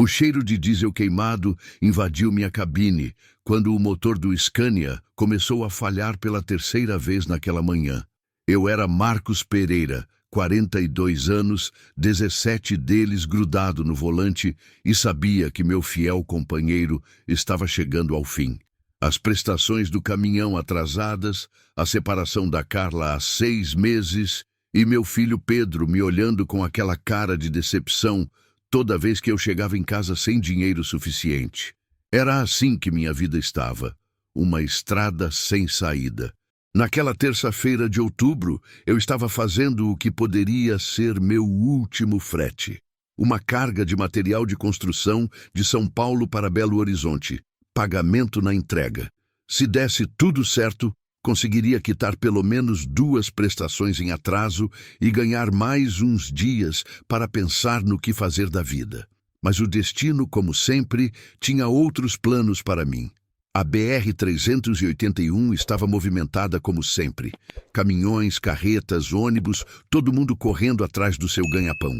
O cheiro de diesel queimado invadiu minha cabine quando o motor do Scania começou a falhar pela terceira vez naquela manhã. Eu era Marcos Pereira, 42 anos, 17 deles grudado no volante, e sabia que meu fiel companheiro estava chegando ao fim. As prestações do caminhão atrasadas, a separação da Carla há 6 meses e meu filho Pedro me olhando com aquela cara de decepção toda vez que eu chegava em casa sem dinheiro suficiente. Era assim que minha vida estava, uma estrada sem saída. Naquela terça-feira de outubro, eu estava fazendo o que poderia ser meu último frete. Uma carga de material de construção de São Paulo para Belo Horizonte. Pagamento na entrega. Se desse tudo certo, conseguiria quitar pelo menos 2 prestações em atraso e ganhar mais uns dias para pensar no que fazer da vida. Mas o destino, como sempre, tinha outros planos para mim. A BR-381 estava movimentada como sempre. Caminhões, carretas, ônibus, todo mundo correndo atrás do seu ganha-pão.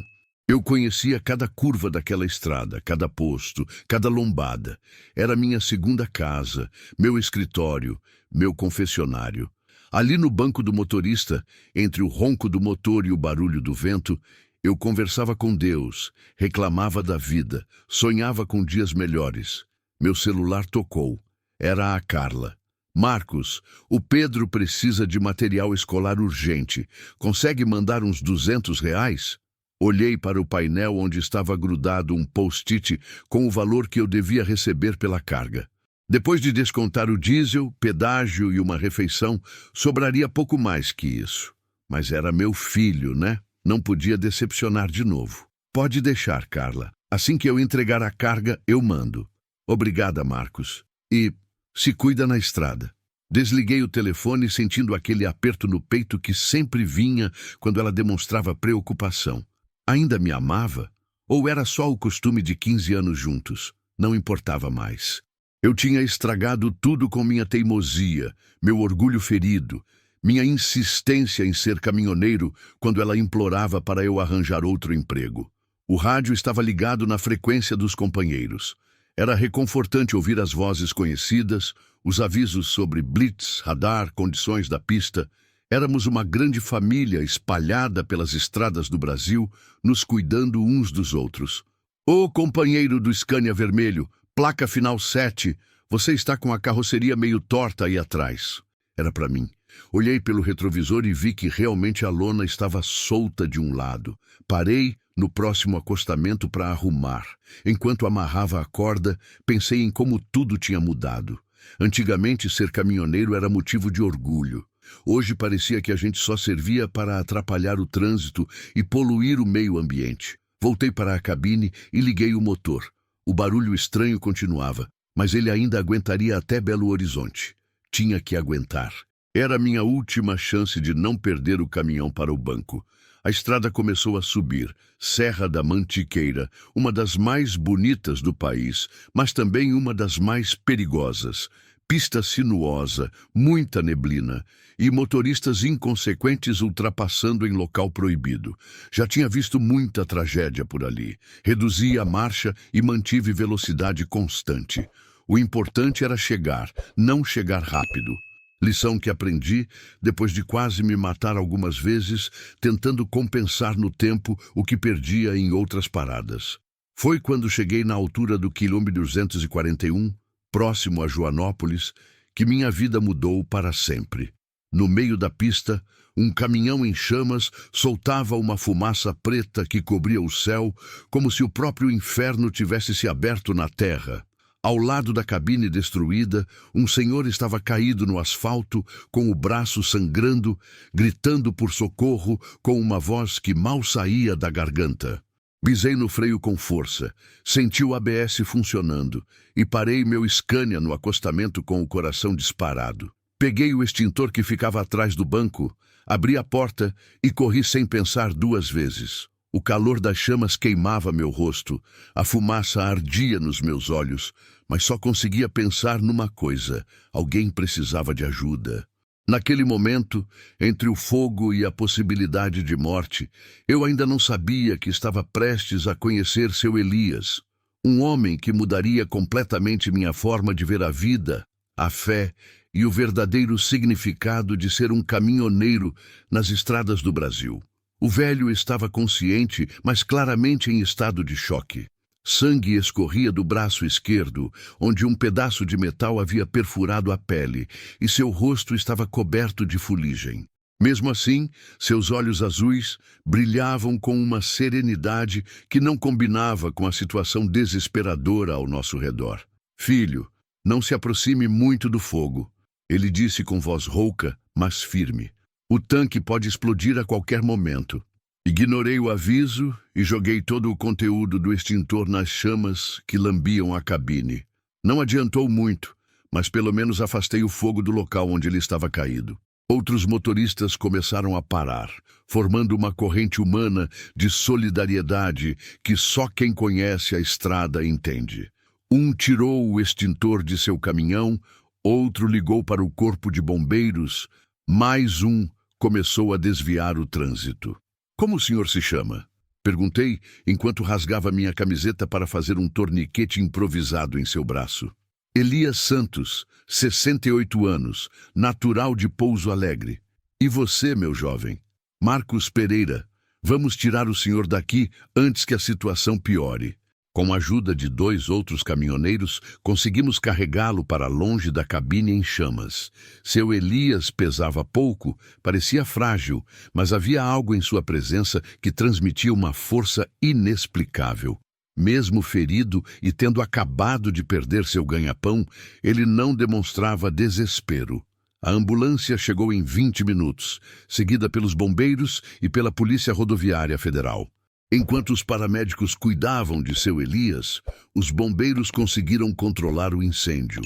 Eu conhecia cada curva daquela estrada, cada posto, cada lombada. Era minha segunda casa, meu escritório, meu confessionário. Ali no banco do motorista, entre o ronco do motor e o barulho do vento, eu conversava com Deus, reclamava da vida, sonhava com dias melhores. Meu celular tocou. Era a Carla. Marcos, o Pedro precisa de material escolar urgente. Consegue mandar uns R$ 200? Olhei para o painel onde estava grudado um post-it com o valor que eu devia receber pela carga. Depois de descontar o diesel, pedágio e uma refeição, sobraria pouco mais que isso. Mas era meu filho, né? Não podia decepcionar de novo. Pode deixar, Carla. Assim que eu entregar a carga, eu mando. Obrigada, Marcos. E se cuida na estrada. Desliguei o telefone sentindo aquele aperto no peito que sempre vinha quando ela demonstrava preocupação. Ainda me amava? Ou era só o costume de 15 anos juntos? Não importava mais. Eu tinha estragado tudo com minha teimosia, meu orgulho ferido, minha insistência em ser caminhoneiro quando ela implorava para eu arranjar outro emprego. O rádio estava ligado na frequência dos companheiros. Era reconfortante ouvir as vozes conhecidas, os avisos sobre blitz, radar, condições da pista. Éramos uma grande família espalhada pelas estradas do Brasil, nos cuidando uns dos outros. Ô companheiro do Scania vermelho, placa final 7, você está com a carroceria meio torta aí atrás. Era para mim. Olhei pelo retrovisor e vi que realmente a lona estava solta de um lado. Parei no próximo acostamento para arrumar. Enquanto amarrava a corda, pensei em como tudo tinha mudado. Antigamente, ser caminhoneiro era motivo de orgulho. Hoje parecia que a gente só servia para atrapalhar o trânsito e poluir o meio ambiente. Voltei para a cabine e liguei o motor. O barulho estranho continuava, mas ele ainda aguentaria até Belo Horizonte. Tinha que aguentar. Era a minha última chance de não perder o caminhão para o banco. A estrada começou a subir, Serra da Mantiqueira, uma das mais bonitas do país, mas também uma das mais perigosas. Pista sinuosa, muita neblina e motoristas inconsequentes ultrapassando em local proibido. Já tinha visto muita tragédia por ali. Reduzi a marcha e mantive velocidade constante. O importante era chegar, não chegar rápido. Lição que aprendi depois de quase me matar algumas vezes, tentando compensar no tempo o que perdia em outras paradas. Foi quando cheguei na altura do quilômetro 241, próximo a Joanópolis, que minha vida mudou para sempre. No meio da pista, um caminhão em chamas soltava uma fumaça preta que cobria o céu, como se o próprio inferno tivesse se aberto na terra. Ao lado da cabine destruída, um senhor estava caído no asfalto, com o braço sangrando, gritando por socorro com uma voz que mal saía da garganta. Pisei no freio com força, senti o ABS funcionando e parei meu Scania no acostamento com o coração disparado. Peguei o extintor que ficava atrás do banco, abri a porta e corri sem pensar 2 vezes. O calor das chamas queimava meu rosto, a fumaça ardia nos meus olhos, mas só conseguia pensar numa coisa: alguém precisava de ajuda. Naquele momento, entre o fogo e a possibilidade de morte, eu ainda não sabia que estava prestes a conhecer seu Elias, Um homem que mudaria completamente minha forma de ver a vida, a fé e o verdadeiro significado de ser um caminhoneiro nas estradas do Brasil. O velho estava consciente, mas claramente em estado de choque. Sangue escorria do braço esquerdo, onde um pedaço de metal havia perfurado a pele, e seu rosto estava coberto de fuligem. Mesmo assim, seus olhos azuis brilhavam com uma serenidade que não combinava com a situação desesperadora ao nosso redor. "Filho, não se aproxime muito do fogo", ele disse com voz rouca, mas firme. "O tanque pode explodir a qualquer momento." Ignorei o aviso e joguei todo o conteúdo do extintor nas chamas que lambiam a cabine. Não adiantou muito, mas pelo menos afastei o fogo do local onde ele estava caído. Outros motoristas começaram a parar, formando uma corrente humana de solidariedade que só quem conhece a estrada entende. Um tirou o extintor de seu caminhão, outro ligou para o corpo de bombeiros, mais um começou a desviar o trânsito. "Como o senhor se chama?" perguntei, enquanto rasgava minha camiseta para fazer um torniquete improvisado em seu braço. "Elias Santos, 68 anos, natural de Pouso Alegre." "E você, meu jovem?" "Marcos Pereira. Vamos tirar o senhor daqui antes que a situação piore." Com a ajuda de 2 outros caminhoneiros, conseguimos carregá-lo para longe da cabine em chamas. Seu Elias pesava pouco, parecia frágil, mas havia algo em sua presença que transmitia uma força inexplicável. Mesmo ferido e tendo acabado de perder seu ganha-pão, ele não demonstrava desespero. A ambulância chegou em 20 minutos, seguida pelos bombeiros e pela Polícia Rodoviária Federal. Enquanto os paramédicos cuidavam de seu Elias, os bombeiros conseguiram controlar o incêndio,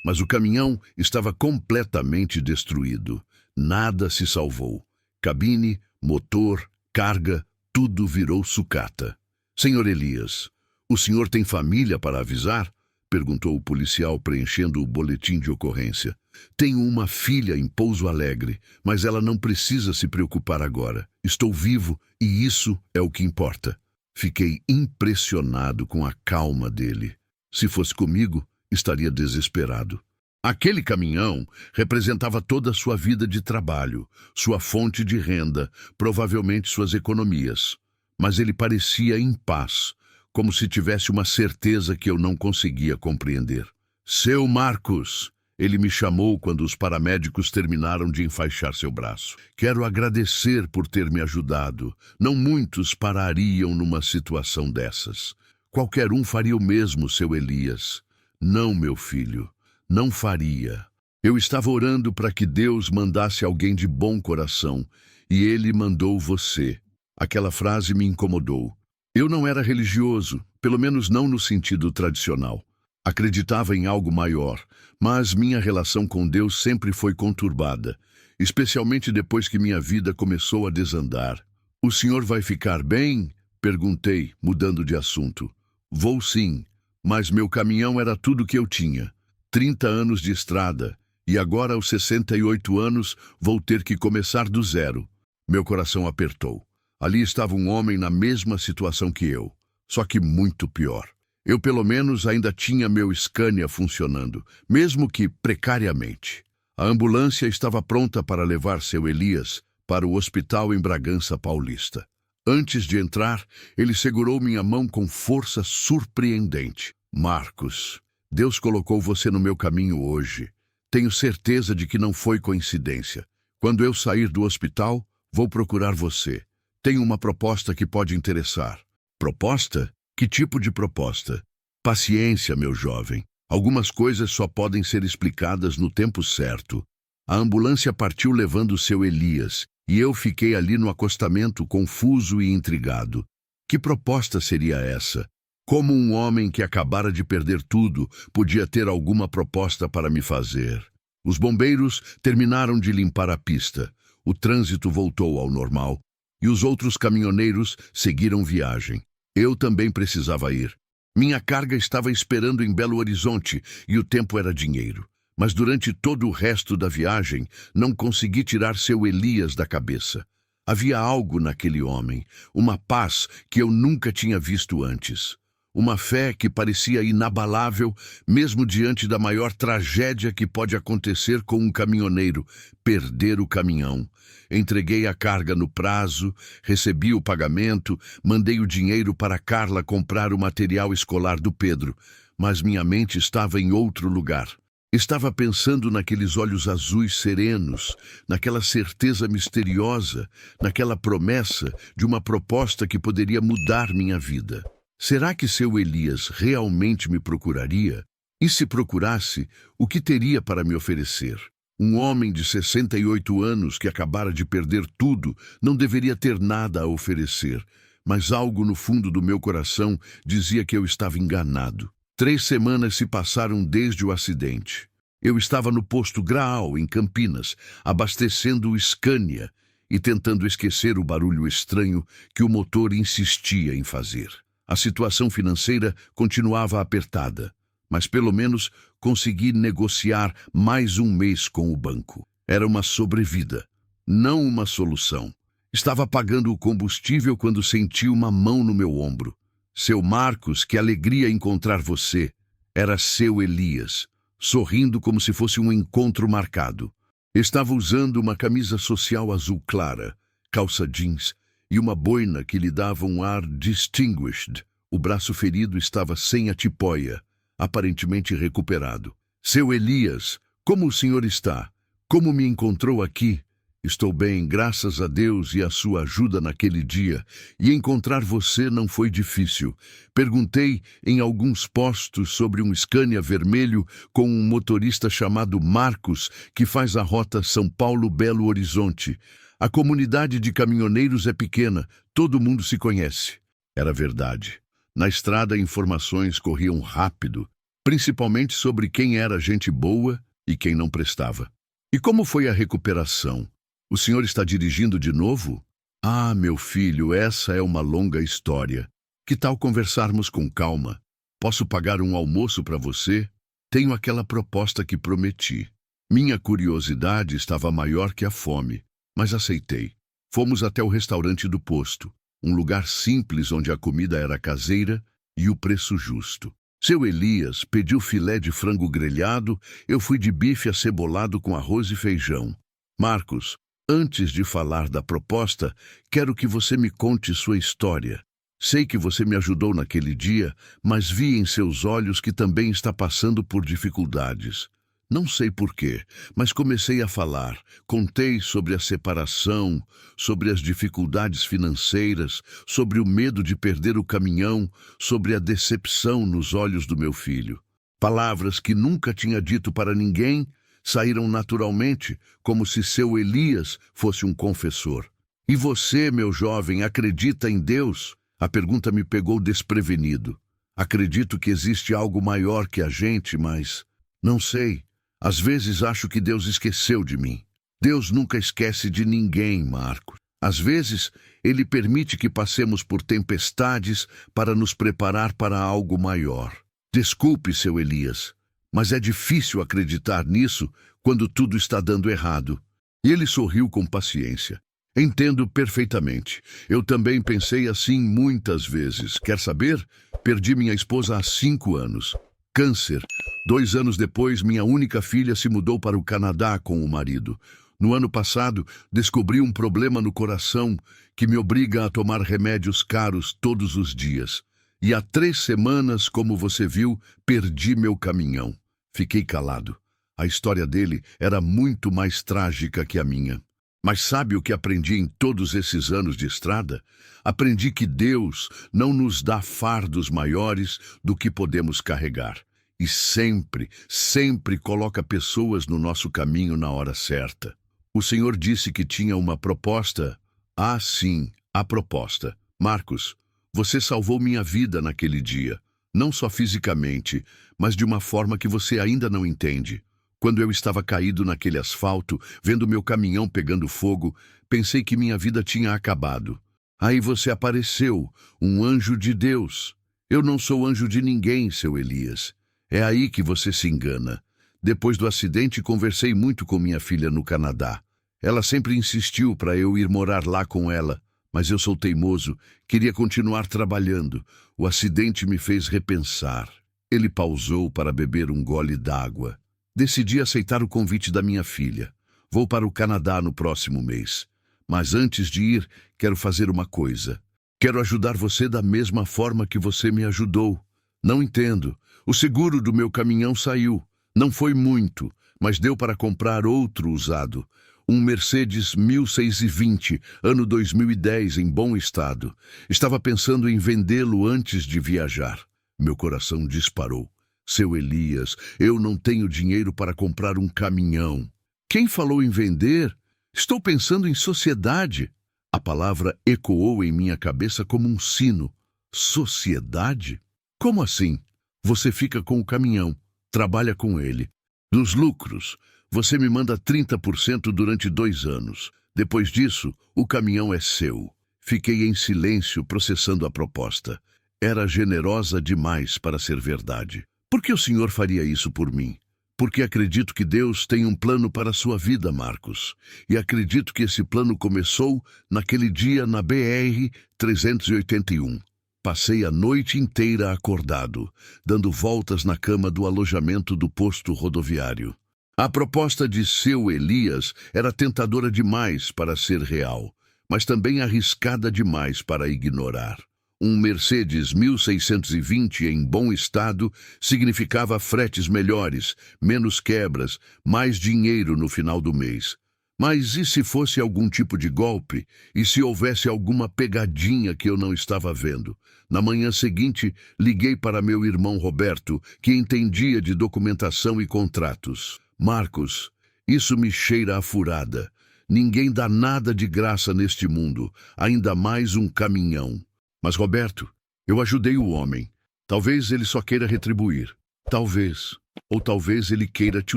mas o caminhão estava completamente destruído. Nada se salvou. Cabine, motor, carga, tudo virou sucata. "Senhor Elias, o senhor tem família para avisar?" perguntou o policial, preenchendo o boletim de ocorrência. "Tenho uma filha em Pouso Alegre, mas ela não precisa se preocupar agora. Estou vivo e isso é o que importa." Fiquei impressionado com a calma dele. Se fosse comigo, estaria desesperado. Aquele caminhão representava toda a sua vida de trabalho, sua fonte de renda, provavelmente suas economias. Mas ele parecia em paz, como se tivesse uma certeza que eu não conseguia compreender. "Seu Marcos", ele me chamou quando os paramédicos terminaram de enfaixar seu braço. "Quero agradecer por ter me ajudado. Não muitos parariam numa situação dessas. Qualquer um faria o mesmo, seu Elias." "Não, meu filho, não faria. Eu estava orando para que Deus mandasse alguém de bom coração, e Ele mandou você." Aquela frase me incomodou. Eu não era religioso, pelo menos não no sentido tradicional. Acreditava em algo maior, mas minha relação com Deus sempre foi conturbada, especialmente depois que minha vida começou a desandar. "O senhor vai ficar bem?" perguntei, mudando de assunto. "Vou sim, mas meu caminhão era tudo que eu tinha. 30 anos de estrada, e agora aos 68 anos vou ter que começar do zero." Meu coração apertou. Ali estava um homem na mesma situação que eu, só que muito pior. Eu, pelo menos, ainda tinha meu Scania funcionando, mesmo que precariamente. A ambulância estava pronta para levar seu Elias para o hospital em Bragança Paulista. Antes de entrar, ele segurou minha mão com força surpreendente. "Marcos, Deus colocou você no meu caminho hoje. Tenho certeza de que não foi coincidência. Quando eu sair do hospital, vou procurar você. Tenho uma proposta que pode interessar." "Proposta? Que tipo de proposta?" "Paciência, meu jovem. Algumas coisas só podem ser explicadas no tempo certo." A ambulância partiu levando seu Elias, e eu fiquei ali no acostamento confuso e intrigado. Que proposta seria essa? Como um homem que acabara de perder tudo podia ter alguma proposta para me fazer? Os bombeiros terminaram de limpar a pista. O trânsito voltou ao normal. E os outros caminhoneiros seguiram viagem. Eu também precisava ir. Minha carga estava esperando em Belo Horizonte e o tempo era dinheiro. Mas durante todo o resto da viagem, não consegui tirar seu Elias da cabeça. Havia algo naquele homem, uma paz que eu nunca tinha visto antes. uma fé que parecia inabalável, mesmo diante da maior tragédia que pode acontecer com um caminhoneiro: perder o caminhão. Entreguei a carga no prazo, recebi o pagamento, mandei o dinheiro para Carla comprar o material escolar do Pedro, mas minha mente estava em outro lugar. Estava pensando naqueles olhos azuis serenos, naquela certeza misteriosa, naquela promessa de uma proposta que poderia mudar minha vida. Será que seu Elias realmente me procuraria? E se procurasse, o que teria para me oferecer? Um homem de 68 anos que acabara de perder tudo não deveria ter nada a oferecer, mas algo no fundo do meu coração dizia que eu estava enganado. 3 semanas se passaram desde o acidente. Eu estava no posto Graal, em Campinas, abastecendo o Scania e tentando esquecer o barulho estranho que o motor insistia em fazer. A situação financeira continuava apertada, mas pelo menos consegui negociar mais um mês com o banco. Era uma sobrevida, não uma solução. Estava pagando o combustível quando senti uma mão no meu ombro. Seu Marcos, que alegria encontrar você. Era seu Elias, sorrindo como se fosse um encontro marcado. Estava usando uma camisa social azul clara, calça jeans e uma boina que lhe dava um ar distinguished. O braço ferido estava sem a tipóia, aparentemente recuperado. Seu Elias, como o senhor está? Como me encontrou aqui? Estou bem, graças a Deus e a sua ajuda naquele dia, e encontrar você não foi difícil. Perguntei em alguns postos sobre um Scania vermelho com um motorista chamado Marcos, que faz a rota São Paulo-Belo Horizonte. A comunidade de caminhoneiros é pequena, todo mundo se conhece. Era verdade. Na estrada, informações corriam rápido, principalmente sobre quem era gente boa e quem não prestava. E como foi a recuperação? O senhor está dirigindo de novo? Ah, meu filho, essa é uma longa história. Que tal conversarmos com calma? Posso pagar um almoço para você? Tenho aquela proposta que prometi. Minha curiosidade estava maior que a fome, mas aceitei. Fomos até o restaurante do posto, um lugar simples onde a comida era caseira e o preço justo. Seu Elias pediu filé de frango grelhado, eu fui de bife acebolado com arroz e feijão. Marcos, antes de falar da proposta, quero que você me conte sua história. Sei que você me ajudou naquele dia, mas vi em seus olhos que também está passando por dificuldades. Não sei porquê, mas comecei a falar. Contei sobre a separação, sobre as dificuldades financeiras, sobre o medo de perder o caminhão, sobre a decepção nos olhos do meu filho. Palavras que nunca tinha dito para ninguém saíram naturalmente, como se seu Elias fosse um confessor. E você, meu jovem, acredita em Deus? A pergunta me pegou desprevenido. Acredito que existe algo maior que a gente, mas não sei. Às vezes acho que Deus esqueceu de mim. Deus nunca esquece de ninguém, Marcos. Às vezes, Ele permite que passemos por tempestades para nos preparar para algo maior. Desculpe, seu Elias, mas é difícil acreditar nisso quando tudo está dando errado. E ele sorriu com paciência. Entendo perfeitamente. Eu também pensei assim muitas vezes. Quer saber? Perdi minha esposa há 5 anos. Câncer. 2 anos depois, minha única filha se mudou para o Canadá com o marido. No ano passado, descobri um problema no coração que me obriga a tomar remédios caros todos os dias. E há 3 semanas, como você viu, perdi meu caminhão. Fiquei calado. A história dele era muito mais trágica que a minha. Mas sabe o que aprendi em todos esses anos de estrada? Aprendi que Deus não nos dá fardos maiores do que podemos carregar. E sempre, sempre coloca pessoas no nosso caminho na hora certa. O Senhor disse que tinha uma proposta. Ah, sim, a proposta. Marcos, você salvou minha vida naquele dia. Não só fisicamente, mas de uma forma que você ainda não entende. Quando eu estava caído naquele asfalto, vendo meu caminhão pegando fogo, pensei que minha vida tinha acabado. Aí você apareceu, um anjo de Deus. Eu não sou anjo de ninguém, seu Elias. É aí que você se engana. Depois do acidente, conversei muito com minha filha no Canadá. Ela sempre insistiu para eu ir morar lá com ela, Mas eu sou teimoso, queria continuar trabalhando. O acidente me fez repensar. Ele pausou para beber um gole d'água. Decidi aceitar o convite da minha filha. Vou para o Canadá no próximo mês. Mas antes de ir, quero fazer uma coisa. Quero ajudar você da mesma forma que você me ajudou. Não entendo. O seguro do meu caminhão saiu. Não foi muito, mas deu para comprar outro usado. Um Mercedes 1620, ano 2010, em bom estado. Estava pensando em vendê-lo antes de viajar. Meu coração disparou. Seu Elias, eu não tenho dinheiro para comprar um caminhão. Quem falou em vender? Estou pensando em sociedade. A palavra ecoou em minha cabeça como um sino. Sociedade? Como assim? Você fica com o caminhão, trabalha com ele. Dos lucros, você me manda 30% durante 2 anos. Depois disso, o caminhão é seu. Fiquei em silêncio processando a proposta. Era generosa demais para ser verdade. Por que o senhor faria isso por mim? Porque acredito que Deus tem um plano para a sua vida, Marcos. E acredito que esse plano começou naquele dia na BR-381. Passei a noite inteira acordado, dando voltas na cama do alojamento do posto rodoviário. A proposta de seu Elias era tentadora demais para ser real, mas também arriscada demais para ignorar. Um Mercedes 1620 em bom estado significava fretes melhores, menos quebras, mais dinheiro no final do mês. Mas e se fosse algum tipo de golpe? E se houvesse alguma pegadinha que eu não estava vendo? Na manhã seguinte, liguei para meu irmão Roberto, que entendia de documentação e contratos. Marcos, isso me cheira a furada. Ninguém dá nada de graça neste mundo, ainda mais um caminhão. Mas, Roberto, eu ajudei o homem. Talvez ele só queira retribuir. Talvez. Ou talvez ele queira te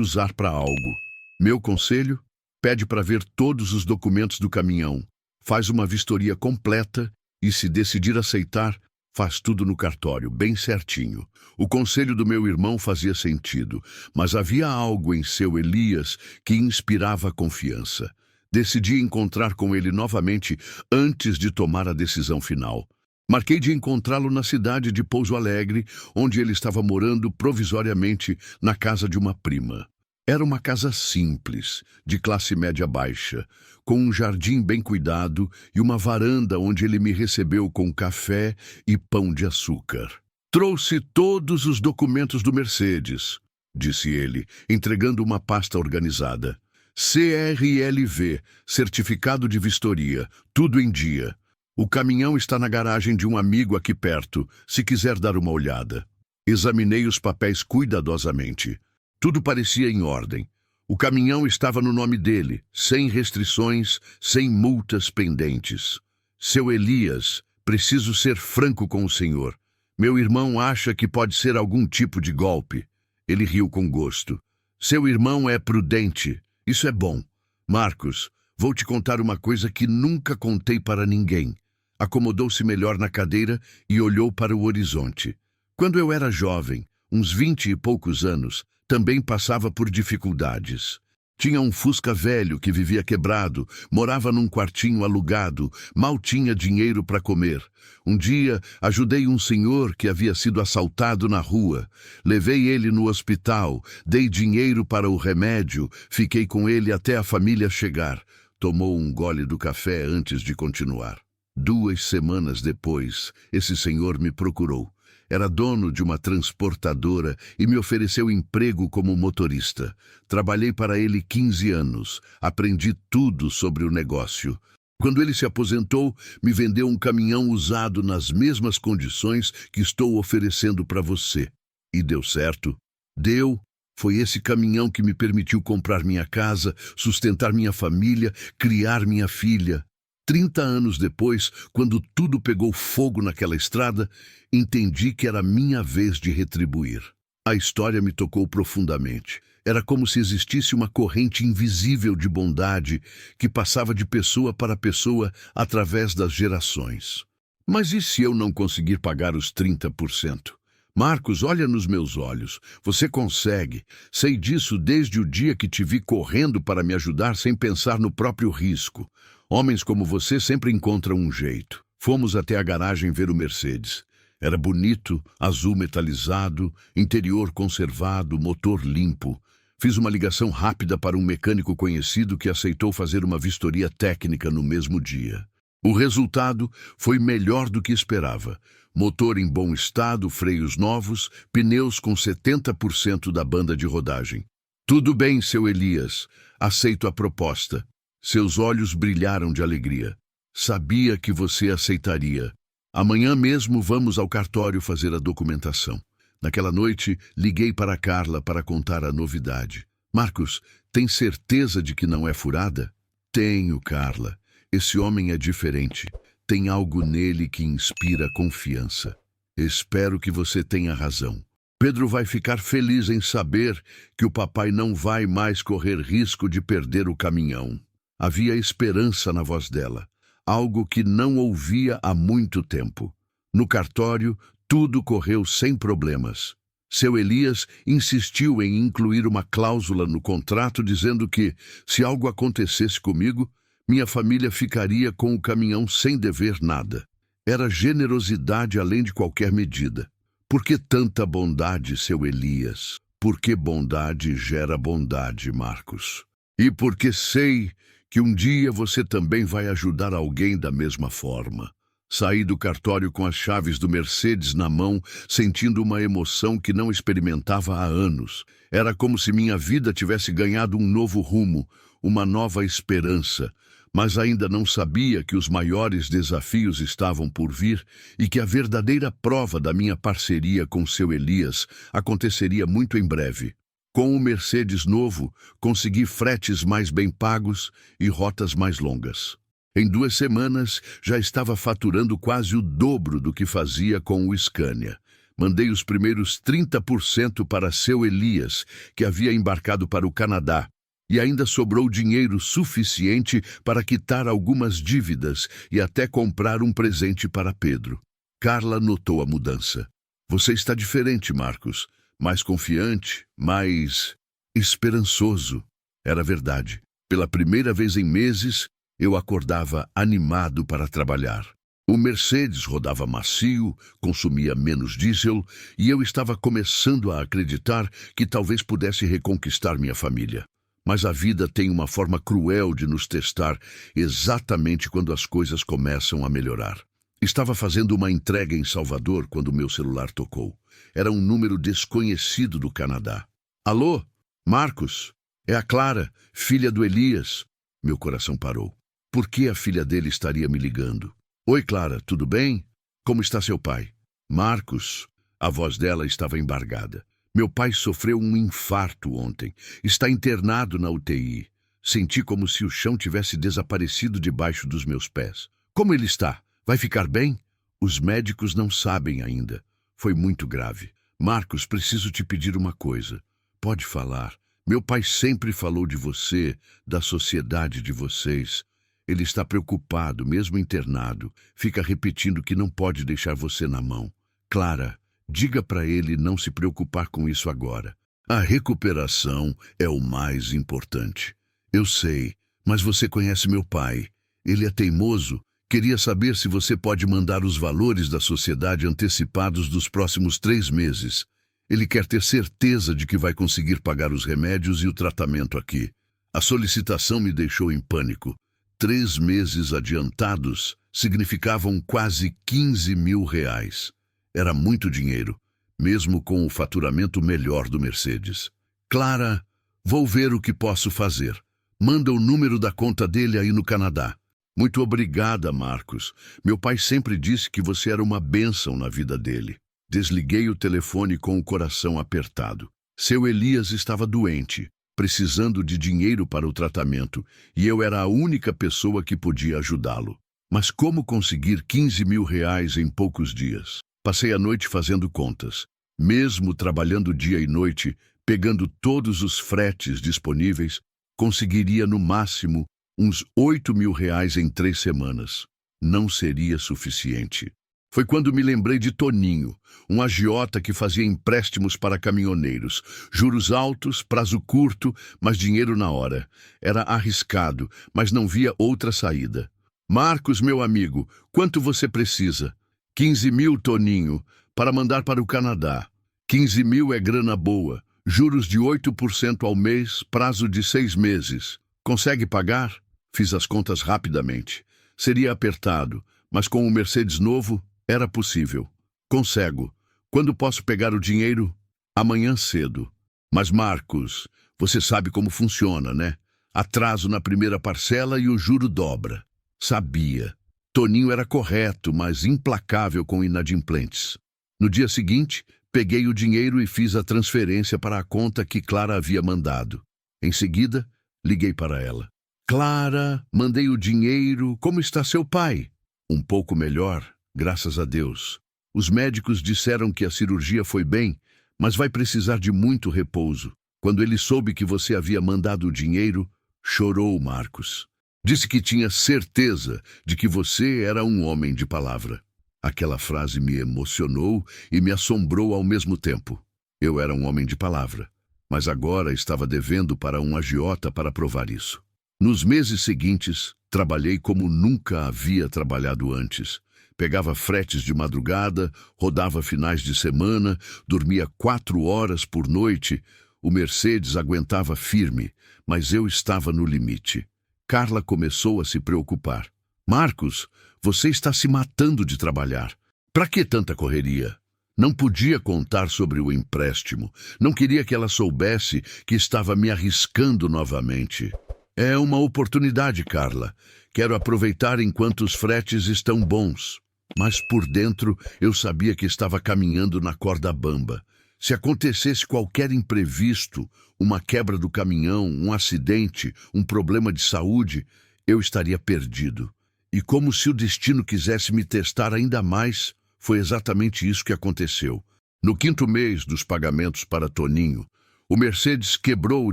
usar para algo. Meu conselho? Pede para ver todos os documentos do caminhão. Faz uma vistoria completa e, se decidir aceitar, faz tudo no cartório, bem certinho. O conselho do meu irmão fazia sentido, mas havia algo em seu Elias que inspirava confiança. Decidi encontrar com ele novamente antes de tomar a decisão final. Marquei de encontrá-lo na cidade de Pouso Alegre, onde ele estava morando provisoriamente na casa de uma prima. Era uma casa simples, de classe média baixa, com um jardim bem cuidado e uma varanda onde ele me recebeu com café e pão de açúcar. Trouxe todos os documentos do Mercedes, disse ele, entregando uma pasta organizada. CRLV, certificado de vistoria, tudo em dia. O caminhão está na garagem de um amigo aqui perto, se quiser dar uma olhada. Examinei os papéis cuidadosamente. Tudo parecia em ordem. O caminhão estava no nome dele, sem restrições, sem multas pendentes. Seu Elias, preciso ser franco com o senhor. Meu irmão acha que pode ser algum tipo de golpe. Ele riu com gosto. Seu irmão é prudente. Isso é bom. Marcos, vou te contar uma coisa que nunca contei para ninguém. Acomodou-se melhor na cadeira e olhou para o horizonte. Quando eu era jovem, uns 20 e poucos anos, também passava por dificuldades. Tinha um Fusca velho que vivia quebrado, morava num quartinho alugado, mal tinha dinheiro para comer. Um dia, ajudei um senhor que havia sido assaltado na rua. Levei ele no hospital, dei dinheiro para o remédio, fiquei com ele até a família chegar. Tomou um gole do café antes de continuar. 2 semanas depois, esse senhor me procurou. Era dono de uma transportadora e me ofereceu emprego como motorista. Trabalhei para ele 15 anos. Aprendi tudo sobre o negócio. Quando ele se aposentou, me vendeu um caminhão usado nas mesmas condições que estou oferecendo para você. E deu certo? Deu. Foi esse caminhão que me permitiu comprar minha casa, sustentar minha família, criar minha filha. 30 anos depois, quando tudo pegou fogo naquela estrada, entendi que era minha vez de retribuir. A história me tocou profundamente. Era como se existisse uma corrente invisível de bondade que passava de pessoa para pessoa através das gerações. Mas e se eu não conseguir pagar os 30%? Marcos, olha nos meus olhos. Você consegue. Sei disso desde o dia que te vi correndo para me ajudar sem pensar no próprio risco. Homens como você sempre encontram um jeito. Fomos até a garagem ver o Mercedes. Era bonito, azul metalizado, interior conservado, motor limpo. Fiz uma ligação rápida para um mecânico conhecido que aceitou fazer uma vistoria técnica no mesmo dia. O resultado foi melhor do que esperava. Motor em bom estado, freios novos, pneus com 70% da banda de rodagem. Tudo bem, seu Elias. Aceito a proposta. Seus olhos brilharam de alegria. Sabia que você aceitaria. Amanhã mesmo vamos ao cartório fazer a documentação. Naquela noite, liguei para Carla para contar a novidade. Marcos, tem certeza de que não é furada? Tenho, Carla. Esse homem é diferente. Tem algo nele que inspira confiança. Espero que você tenha razão. Pedro vai ficar feliz em saber que o papai não vai mais correr risco de perder o caminhão. Havia esperança na voz dela, algo que não ouvia há muito tempo. No cartório, tudo correu sem problemas. Seu Elias insistiu em incluir uma cláusula no contrato dizendo que, se algo acontecesse comigo, minha família ficaria com o caminhão sem dever nada. Era generosidade além de qualquer medida. Por que tanta bondade, seu Elias? Porque bondade gera bondade, Marcos. E porque sei que um dia você também vai ajudar alguém da mesma forma. Saí do cartório com as chaves do Mercedes na mão, sentindo uma emoção que não experimentava há anos. Era como se minha vida tivesse ganhado um novo rumo, uma nova esperança. Mas ainda não sabia que os maiores desafios estavam por vir e que a verdadeira prova da minha parceria com seu Elias aconteceria muito em breve. Com o Mercedes novo, consegui fretes mais bem pagos e rotas mais longas. Em 2 semanas, já estava faturando quase o dobro do que fazia com o Scania. Mandei os primeiros 30% para seu Elias, que havia embarcado para o Canadá, e ainda sobrou dinheiro suficiente para quitar algumas dívidas e até comprar um presente para Pedro. Carla notou a mudança. Você está diferente, Marcos. Mais confiante, mais esperançoso. Era verdade. Pela primeira vez em meses, eu acordava animado para trabalhar. O Mercedes rodava macio, consumia menos diesel e eu estava começando a acreditar que talvez pudesse reconquistar minha família. Mas a vida tem uma forma cruel de nos testar exatamente quando as coisas começam a melhorar. Estava fazendo uma entrega em Salvador quando meu celular tocou. Era um número desconhecido do Canadá. Alô? Marcos? É a Clara, filha do Elias. Meu coração parou. Por que a filha dele estaria me ligando? Oi, Clara, tudo bem? Como está seu pai? Marcos. A voz dela estava embargada. Meu pai sofreu um infarto ontem. Está internado na UTI. Senti como se o chão tivesse desaparecido debaixo dos meus pés. Como ele está? Vai ficar bem? Os médicos não sabem ainda. Foi muito grave. Marcos, preciso te pedir uma coisa. Pode falar. Meu pai sempre falou de você, da sociedade de vocês. Ele está preocupado, mesmo internado. Fica repetindo que não pode deixar você na mão. Clara, diga para ele não se preocupar com isso agora. A recuperação é o mais importante. Eu sei, mas você conhece meu pai. Ele é teimoso. Queria saber se você pode mandar os valores da sociedade antecipados dos próximos 3 meses. Ele quer ter certeza de que vai conseguir pagar os remédios e o tratamento aqui. A solicitação me deixou em pânico. 3 meses adiantados significavam quase 15 mil reais. Era muito dinheiro, mesmo com o faturamento melhor do Mercedes. Clara, vou ver o que posso fazer. Manda o número da conta dele aí no Canadá. Muito obrigada, Marcos. Meu pai sempre disse que você era uma bênção na vida dele. Desliguei o telefone com o coração apertado. Seu Elias estava doente, precisando de dinheiro para o tratamento, e eu era a única pessoa que podia ajudá-lo. Mas como conseguir 15 mil reais em poucos dias? Passei a noite fazendo contas. Mesmo trabalhando dia e noite, pegando todos os fretes disponíveis, conseguiria no máximo uns 8 mil reais em 3 semanas. Não seria suficiente. Foi quando me lembrei de Toninho, um agiota que fazia empréstimos para caminhoneiros. Juros altos, prazo curto, mas dinheiro na hora. Era arriscado, mas não via outra saída. Marcos, meu amigo, quanto você precisa? 15 mil, Toninho, para mandar para o Canadá. 15 mil é grana boa. Juros de 8% ao mês, prazo de 6 meses. Consegue pagar? Fiz as contas rapidamente. Seria apertado, mas com o Mercedes novo, era possível. Consego. Quando posso pegar o dinheiro? Amanhã cedo. Mas, Marcos, você sabe como funciona, né? Atraso na primeira parcela e o juro dobra. Sabia. Toninho era correto, mas implacável com inadimplentes. No dia seguinte, peguei o dinheiro e fiz a transferência para a conta que Clara havia mandado. Em seguida, liguei para ela. Clara, mandei o dinheiro. Como está seu pai? Um pouco melhor, graças a Deus. Os médicos disseram que a cirurgia foi bem, mas vai precisar de muito repouso. Quando ele soube que você havia mandado o dinheiro, chorou, Marcos. Disse que tinha certeza de que você era um homem de palavra. Aquela frase me emocionou e me assombrou ao mesmo tempo. Eu era um homem de palavra, mas agora estava devendo para um agiota para provar isso. Nos meses seguintes, trabalhei como nunca havia trabalhado antes. Pegava fretes de madrugada, rodava finais de semana, dormia 4 horas por noite. O Mercedes aguentava firme, mas eu estava no limite. Carla começou a se preocupar. Marcos, você está se matando de trabalhar. Para que tanta correria? Não podia contar sobre o empréstimo. Não queria que ela soubesse que estava me arriscando novamente. É uma oportunidade, Carla. Quero aproveitar enquanto os fretes estão bons. Mas por dentro eu sabia que estava caminhando na corda bamba. Se acontecesse qualquer imprevisto, uma quebra do caminhão, um acidente, um problema de saúde, eu estaria perdido. E como se o destino quisesse me testar ainda mais, foi exatamente isso que aconteceu. No 5º mês dos pagamentos para Toninho, o Mercedes quebrou o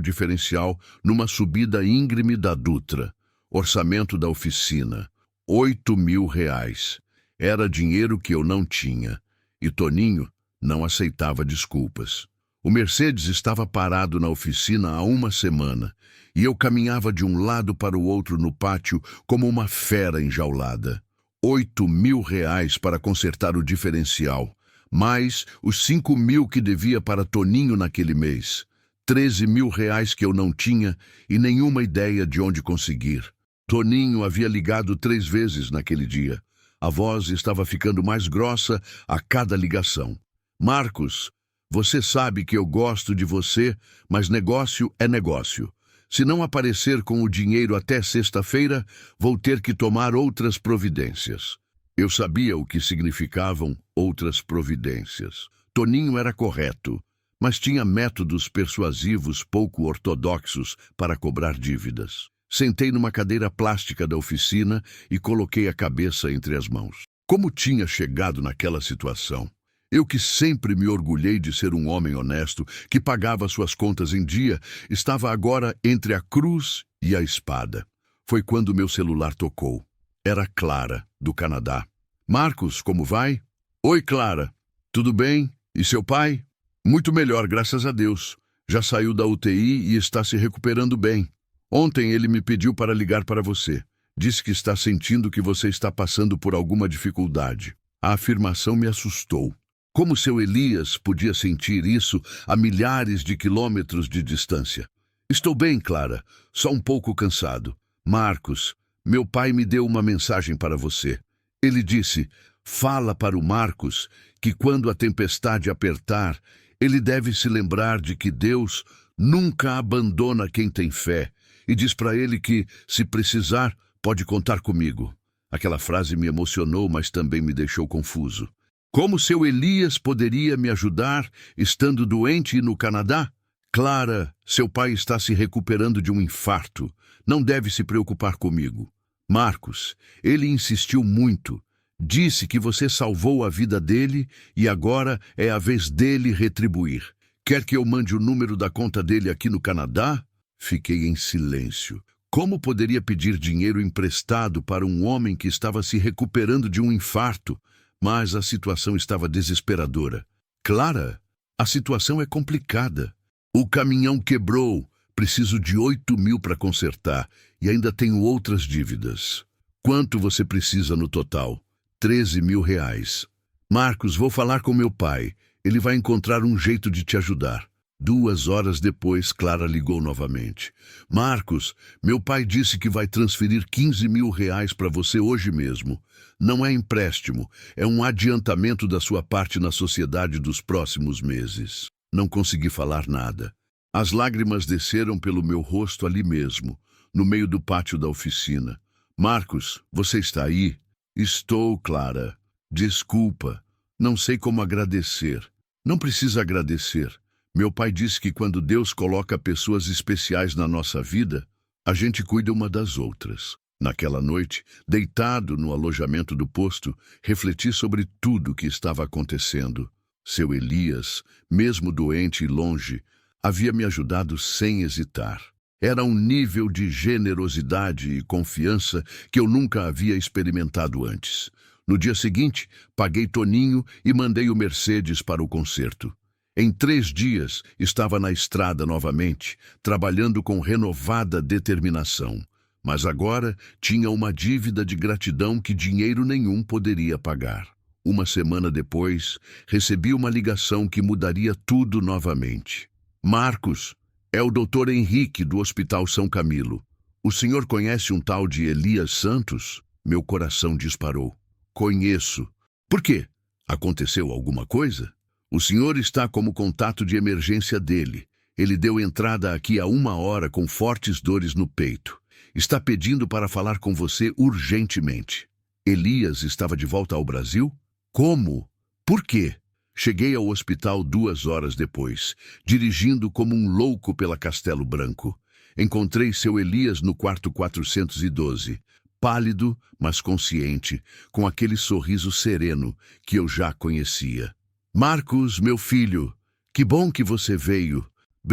diferencial numa subida íngreme da Dutra. Orçamento da oficina, R$ 8.000. Era dinheiro que eu não tinha. E Toninho não aceitava desculpas. O Mercedes estava parado na oficina há uma semana, e eu caminhava de um lado para o outro no pátio como uma fera enjaulada. R$ 8.000 para consertar o diferencial, mais os 5.000 que devia para Toninho naquele mês. R$ 13.000 que eu não tinha e nenhuma ideia de onde conseguir. Toninho havia ligado 3 vezes naquele dia. A voz estava ficando mais grossa a cada ligação. Marcos, você sabe que eu gosto de você, mas negócio é negócio. Se não aparecer com o dinheiro até sexta-feira, vou ter que tomar outras providências. Eu sabia o que significavam outras providências. Toninho era correto, mas tinha métodos persuasivos pouco ortodoxos para cobrar dívidas. Sentei numa cadeira plástica da oficina e coloquei a cabeça entre as mãos. Como tinha chegado naquela situação? Eu que sempre me orgulhei de ser um homem honesto, que pagava suas contas em dia, estava agora entre a cruz e a espada. Foi quando meu celular tocou. Era Clara, do Canadá. Marcos, como vai? Oi, Clara. Tudo bem? E seu pai? Muito melhor, graças a Deus. Já saiu da UTI e está se recuperando bem. Ontem ele me pediu para ligar para você. Disse que está sentindo que você está passando por alguma dificuldade. A afirmação me assustou. Como seu Elias podia sentir isso a milhares de quilômetros de distância? Estou bem, Clara, só um pouco cansado. Marcos, meu pai me deu uma mensagem para você. Ele disse, fala para o Marcos que quando a tempestade apertar, ele deve se lembrar de que Deus nunca abandona quem tem fé. E diz para ele que, se precisar, pode contar comigo. Aquela frase me emocionou, mas também me deixou confuso. Como seu Elias poderia me ajudar estando doente e no Canadá? Clara, seu pai está se recuperando de um infarto. Não deve se preocupar comigo. Marcos, ele insistiu muito. Disse que você salvou a vida dele e agora é a vez dele retribuir. Quer que eu mande o número da conta dele aqui no Canadá? Fiquei em silêncio. Como poderia pedir dinheiro emprestado para um homem que estava se recuperando de um infarto? Mas a situação estava desesperadora. Clara, a situação é complicada. O caminhão quebrou. Preciso de 8.000 para consertar e ainda tenho outras dívidas. Quanto você precisa no total? 13.000 reais. Marcos, vou falar com meu pai. Ele vai encontrar um jeito de te ajudar. 2 horas depois, Clara ligou novamente. Marcos, meu pai disse que vai transferir 15.000 reais para você hoje mesmo. Não é empréstimo, é um adiantamento da sua parte na sociedade dos próximos meses. Não consegui falar nada. As lágrimas desceram pelo meu rosto ali mesmo, no meio do pátio da oficina. Marcos, você está aí? Estou, Clara. Desculpa. Não sei como agradecer. Não precisa agradecer. Meu pai disse que quando Deus coloca pessoas especiais na nossa vida, a gente cuida uma das outras. Naquela noite, deitado no alojamento do posto, refleti sobre tudo o que estava acontecendo. Seu Elias, mesmo doente e longe, havia me ajudado sem hesitar. Era um nível de generosidade e confiança que eu nunca havia experimentado antes. No dia seguinte, paguei Toninho e mandei o Mercedes para o concerto. Em 3 dias, estava na estrada novamente, trabalhando com renovada determinação. Mas agora tinha uma dívida de gratidão que dinheiro nenhum poderia pagar. Uma semana depois, recebi uma ligação que mudaria tudo novamente. Marcos, é o Dr. Henrique do Hospital São Camilo. O senhor conhece um tal de Elias Santos? Meu coração disparou. Conheço. Por quê? Aconteceu alguma coisa? O senhor está como contato de emergência dele. Ele deu entrada aqui há 1 hora com fortes dores no peito. Está pedindo para falar com você urgentemente. Elias estava de volta ao Brasil? Como? Por quê? Cheguei ao hospital 2 horas depois, dirigindo como um louco pela Castelo Branco. Encontrei seu Elias no quarto 412, pálido, mas consciente, com aquele sorriso sereno que eu já conhecia. Marcos, meu filho, que bom que você veio.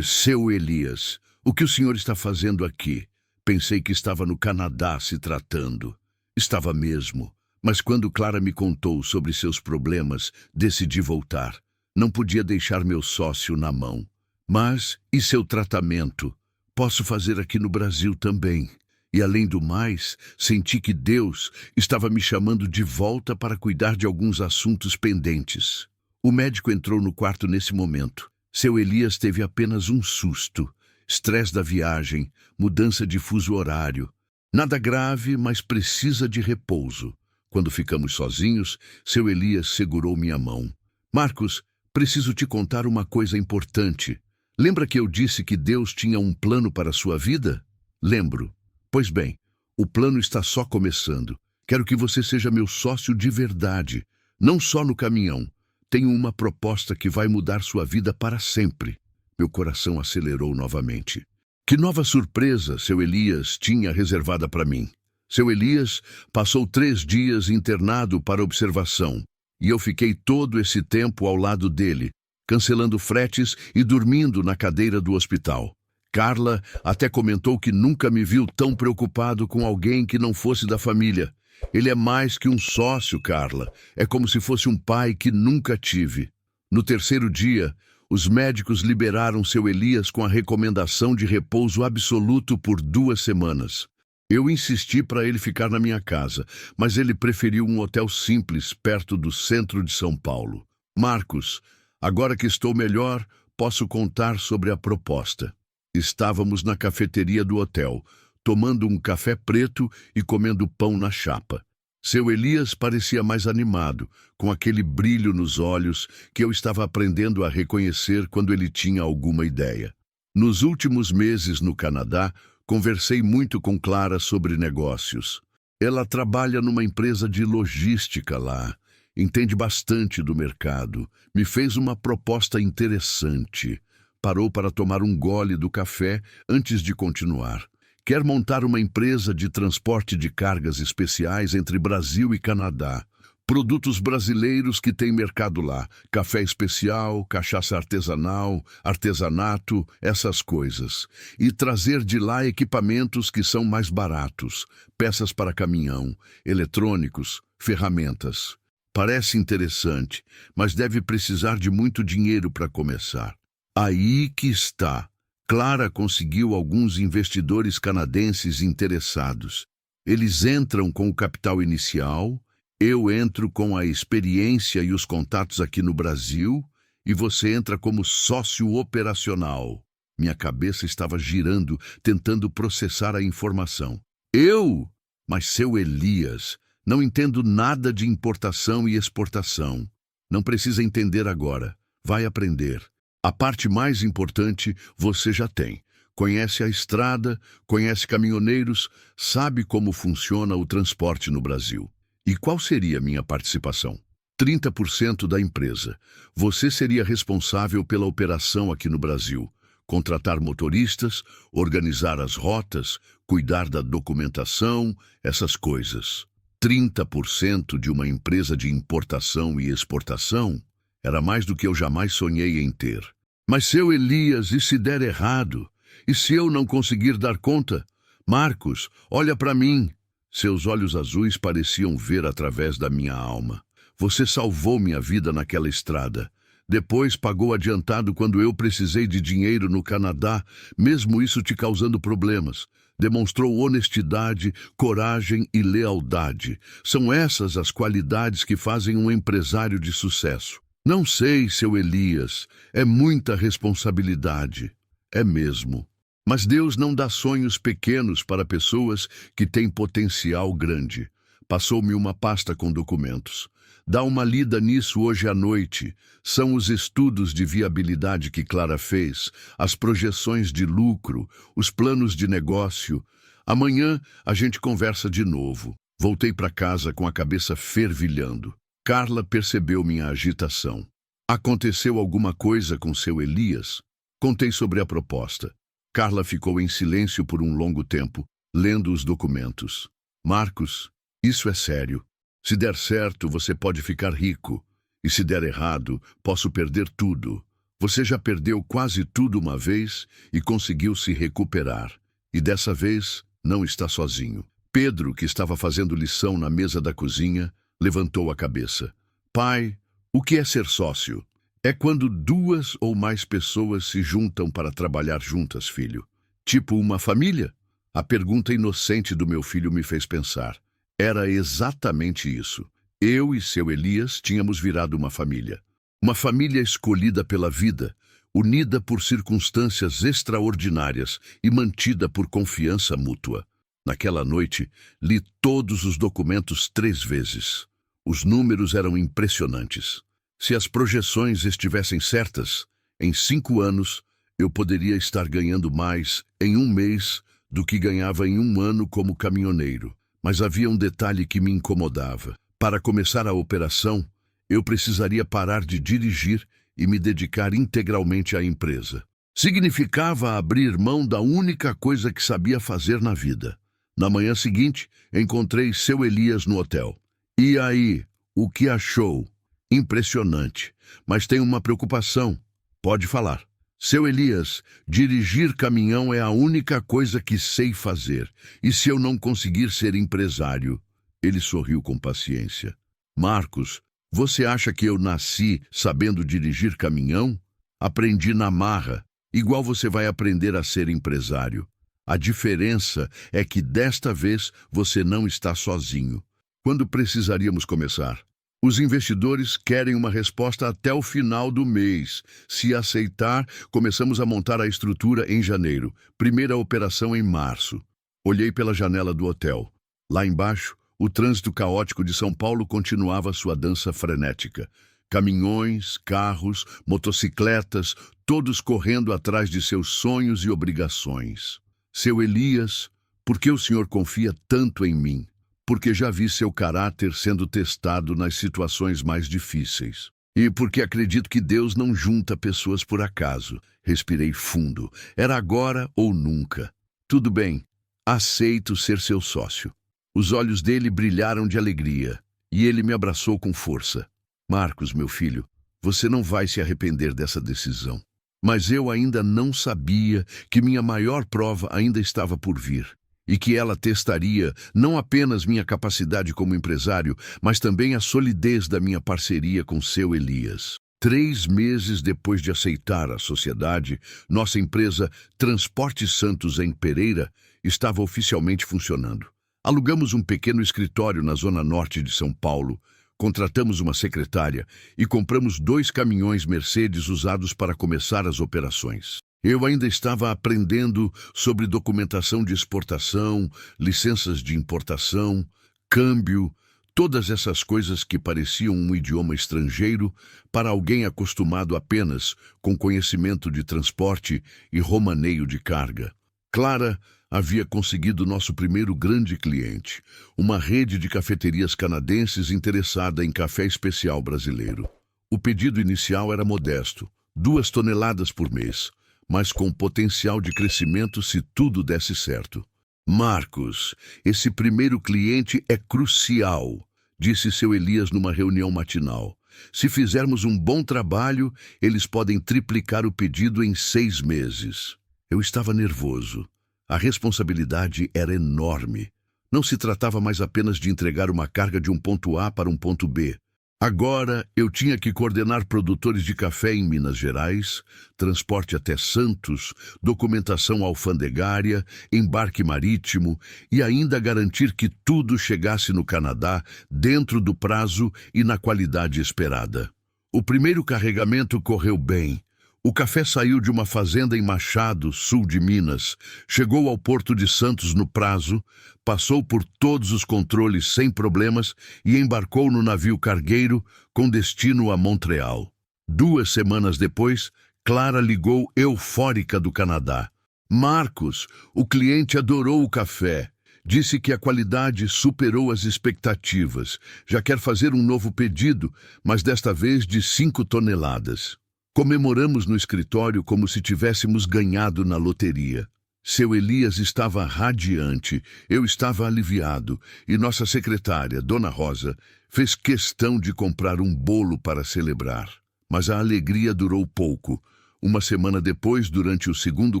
Seu Elias, o que o senhor está fazendo aqui? Pensei que estava no Canadá se tratando. Estava mesmo. Mas quando Clara me contou sobre seus problemas, decidi voltar. Não podia deixar meu sócio na mão. Mas, e seu tratamento? Posso fazer aqui no Brasil também. E além do mais, senti que Deus estava me chamando de volta para cuidar de alguns assuntos pendentes. O médico entrou no quarto nesse momento. Seu Elias teve apenas um susto. Estresse da viagem, mudança de fuso horário. Nada grave, mas precisa de repouso. Quando ficamos sozinhos, seu Elias segurou minha mão. Marcos, preciso te contar uma coisa importante. Lembra que eu disse que Deus tinha um plano para a sua vida? Lembro. Pois bem, o plano está só começando. Quero que você seja meu sócio de verdade, não só no caminhão. Tenho uma proposta que vai mudar sua vida para sempre. Meu coração acelerou novamente. Que nova surpresa seu Elias tinha reservada para mim? Seu Elias passou 3 dias internado para observação, e eu fiquei todo esse tempo ao lado dele, cancelando fretes e dormindo na cadeira do hospital. Carla até comentou que nunca me viu tão preocupado com alguém que não fosse da família. Ele é mais que um sócio, Carla. É como se fosse um pai que nunca tive. No 3º dia, os médicos liberaram seu Elias com a recomendação de repouso absoluto por 2 semanas. Eu insisti para ele ficar na minha casa, mas ele preferiu um hotel simples perto do centro de São Paulo. Marcos, agora que estou melhor, posso contar sobre a proposta. Estávamos na cafeteria do hotel, tomando um café preto e comendo pão na chapa. Seu Elias parecia mais animado, com aquele brilho nos olhos que eu estava aprendendo a reconhecer quando ele tinha alguma ideia. Nos últimos meses no Canadá, conversei muito com Clara sobre negócios. Ela trabalha numa empresa de logística lá, entende bastante do mercado, me fez uma proposta interessante. Parou para tomar um gole do café antes de continuar. Quer montar uma empresa de transporte de cargas especiais entre Brasil e Canadá. Produtos brasileiros que têm mercado lá. Café especial, cachaça artesanal, artesanato, essas coisas. E trazer de lá equipamentos que são mais baratos. Peças para caminhão, eletrônicos, ferramentas. Parece interessante, mas deve precisar de muito dinheiro para começar. Aí que está. Clara conseguiu alguns investidores canadenses interessados. Eles entram com o capital inicial, eu entro com a experiência e os contatos aqui no Brasil, e você entra como sócio operacional. Minha cabeça estava girando, tentando processar a informação. Eu? Mas seu Elias, não entendo nada de importação e exportação. Não precisa entender agora. Vai aprender. A parte mais importante você já tem. Conhece a estrada, conhece caminhoneiros, sabe como funciona o transporte no Brasil. E qual seria minha participação? 30% da empresa. Você seria responsável pela operação aqui no Brasil. Contratar motoristas, organizar as rotas, cuidar da documentação, essas coisas. 30% de uma empresa de importação e exportação era mais do que eu jamais sonhei em ter. Mas seu Elias, e se der errado? E se eu não conseguir dar conta? Marcos, olha para mim. Seus olhos azuis pareciam ver através da minha alma. Você salvou minha vida naquela estrada. Depois pagou adiantado quando eu precisei de dinheiro no Canadá, mesmo isso te causando problemas. Demonstrou honestidade, coragem e lealdade. São essas as qualidades que fazem um empresário de sucesso. Não sei, seu Elias, é muita responsabilidade. É mesmo. Mas Deus não dá sonhos pequenos para pessoas que têm potencial grande. Passou-me uma pasta com documentos. Dá uma lida nisso hoje à noite. São os estudos de viabilidade que Clara fez, as projeções de lucro, os planos de negócio. Amanhã a gente conversa de novo. Voltei para casa com a cabeça fervilhando. Carla percebeu minha agitação. Aconteceu alguma coisa com seu Elias? Contei sobre a proposta. Carla ficou em silêncio por um longo tempo, lendo os documentos. Marcos, isso é sério. Se der certo, você pode ficar rico. E se der errado, posso perder tudo. Você já perdeu quase tudo uma vez e conseguiu se recuperar. E dessa vez, não está sozinho. Pedro, que estava fazendo lição na mesa da cozinha, levantou a cabeça. Pai, o que é ser sócio? É quando duas ou mais pessoas se juntam para trabalhar juntas, filho. Tipo uma família? A pergunta inocente do meu filho me fez pensar. Era exatamente isso. Eu e seu Elias tínhamos virado uma família. Uma família escolhida pela vida, unida por circunstâncias extraordinárias e mantida por confiança mútua. Naquela noite, li todos os documentos 3 vezes. Os números eram impressionantes. Se as projeções estivessem certas, em 5 anos, eu poderia estar ganhando mais em 1 mês do que ganhava em 1 ano como caminhoneiro. Mas havia um detalhe que me incomodava. Para começar a operação, eu precisaria parar de dirigir e me dedicar integralmente à empresa. Significava abrir mão da única coisa que sabia fazer na vida. Na manhã seguinte, encontrei seu Elias no hotel. E aí, o que achou? Impressionante, mas tenho uma preocupação. Pode falar. Seu Elias, dirigir caminhão é a única coisa que sei fazer. E se eu não conseguir ser empresário? Ele sorriu com paciência. Marcos, você acha que eu nasci sabendo dirigir caminhão? Aprendi na marra, igual você vai aprender a ser empresário. A diferença é que desta vez você não está sozinho. Quando precisaríamos começar? Os investidores querem uma resposta até o final do mês. Se aceitar, começamos a montar a estrutura em janeiro. Primeira operação em março. Olhei pela janela do hotel. Lá embaixo, o trânsito caótico de São Paulo continuava sua dança frenética. Caminhões, carros, motocicletas, todos correndo atrás de seus sonhos e obrigações. Seu Elias, por que o senhor confia tanto em mim? Porque já vi seu caráter sendo testado nas situações mais difíceis. E porque acredito que Deus não junta pessoas por acaso. Respirei fundo. Era agora ou nunca. Tudo bem. Aceito ser seu sócio. Os olhos dele brilharam de alegria, e ele me abraçou com força. Marcos, meu filho, você não vai se arrepender dessa decisão. Mas eu ainda não sabia que minha maior prova ainda estava por vir. e que ela testaria não apenas minha capacidade como empresário, mas também a solidez da minha parceria com seu Elias. 3 meses depois de aceitar a sociedade, nossa empresa Transporte Santos em Pereira estava oficialmente funcionando. Alugamos um pequeno escritório na zona norte de São Paulo, contratamos uma secretária e compramos 2 caminhões Mercedes usados para começar as operações. Eu ainda estava aprendendo sobre documentação de exportação, licenças de importação, câmbio, todas essas coisas que pareciam um idioma estrangeiro para alguém acostumado apenas com conhecimento de transporte e romaneio de carga. Clara havia conseguido nosso primeiro grande cliente, uma rede de cafeterias canadenses interessada em café especial brasileiro. O pedido inicial era modesto, 2 toneladas por mês, mas com potencial de crescimento se tudo desse certo. Marcos, esse primeiro cliente é crucial, disse seu Elias numa reunião matinal. Se fizermos um bom trabalho, eles podem triplicar o pedido em 6 meses. Eu estava nervoso. A responsabilidade era enorme. Não se tratava mais apenas de entregar uma carga de um ponto A para um ponto B. Agora eu tinha que coordenar produtores de café em Minas Gerais, transporte até Santos, documentação alfandegária, embarque marítimo e ainda garantir que tudo chegasse no Canadá dentro do prazo e na qualidade esperada. O primeiro carregamento correu bem. O café saiu de uma fazenda em Machado, sul de Minas, chegou ao Porto de Santos no prazo, passou por todos os controles sem problemas e embarcou no navio cargueiro com destino a Montreal. 2 semanas depois, Clara ligou eufórica do Canadá. Marcos, o cliente adorou o café. Disse que a qualidade superou as expectativas. Já quer fazer um novo pedido, mas desta vez de 5 toneladas. Comemoramos no escritório como se tivéssemos ganhado na loteria. Seu Elias estava radiante, eu estava aliviado, e nossa secretária, Dona Rosa, fez questão de comprar um bolo para celebrar. Mas a alegria durou pouco. Uma semana depois, durante o segundo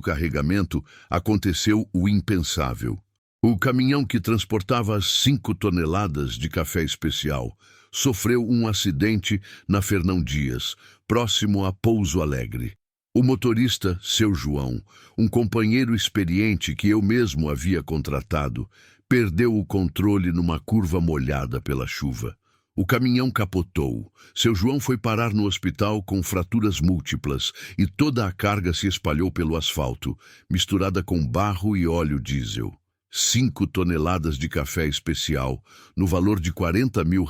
carregamento, aconteceu o impensável. O caminhão que transportava as 5 toneladas de café especial sofreu um acidente na Fernão Dias, próximo a Pouso Alegre. O motorista, seu João, um companheiro experiente que eu mesmo havia contratado, perdeu o controle numa curva molhada pela chuva. O caminhão capotou. Seu João foi parar no hospital com fraturas múltiplas e toda a carga se espalhou pelo asfalto, misturada com barro e óleo diesel. 5 toneladas de café especial, no valor de R$40 mil,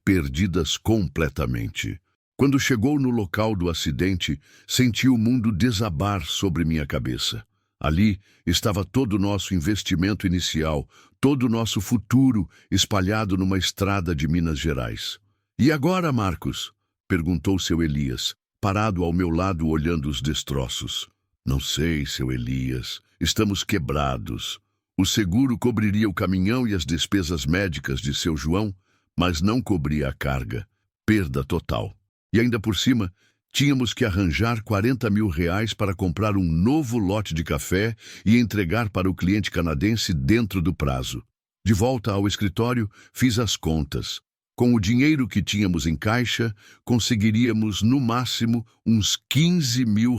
perdidas completamente. Quando chegou no local do acidente, senti o mundo desabar sobre minha cabeça. Ali estava todo o nosso investimento inicial, todo o nosso futuro espalhado numa estrada de Minas Gerais. E agora, Marcos? Perguntou seu Elias, parado ao meu lado olhando os destroços. Não sei, seu Elias. Estamos quebrados. O seguro cobriria o caminhão e as despesas médicas de seu João, mas não cobria a carga. Perda total. E ainda por cima, tínhamos que arranjar R$40 mil para comprar um novo lote de café e entregar para o cliente canadense dentro do prazo. De volta ao escritório, fiz as contas. Com o dinheiro que tínhamos em caixa, conseguiríamos, no máximo, uns R$15 mil.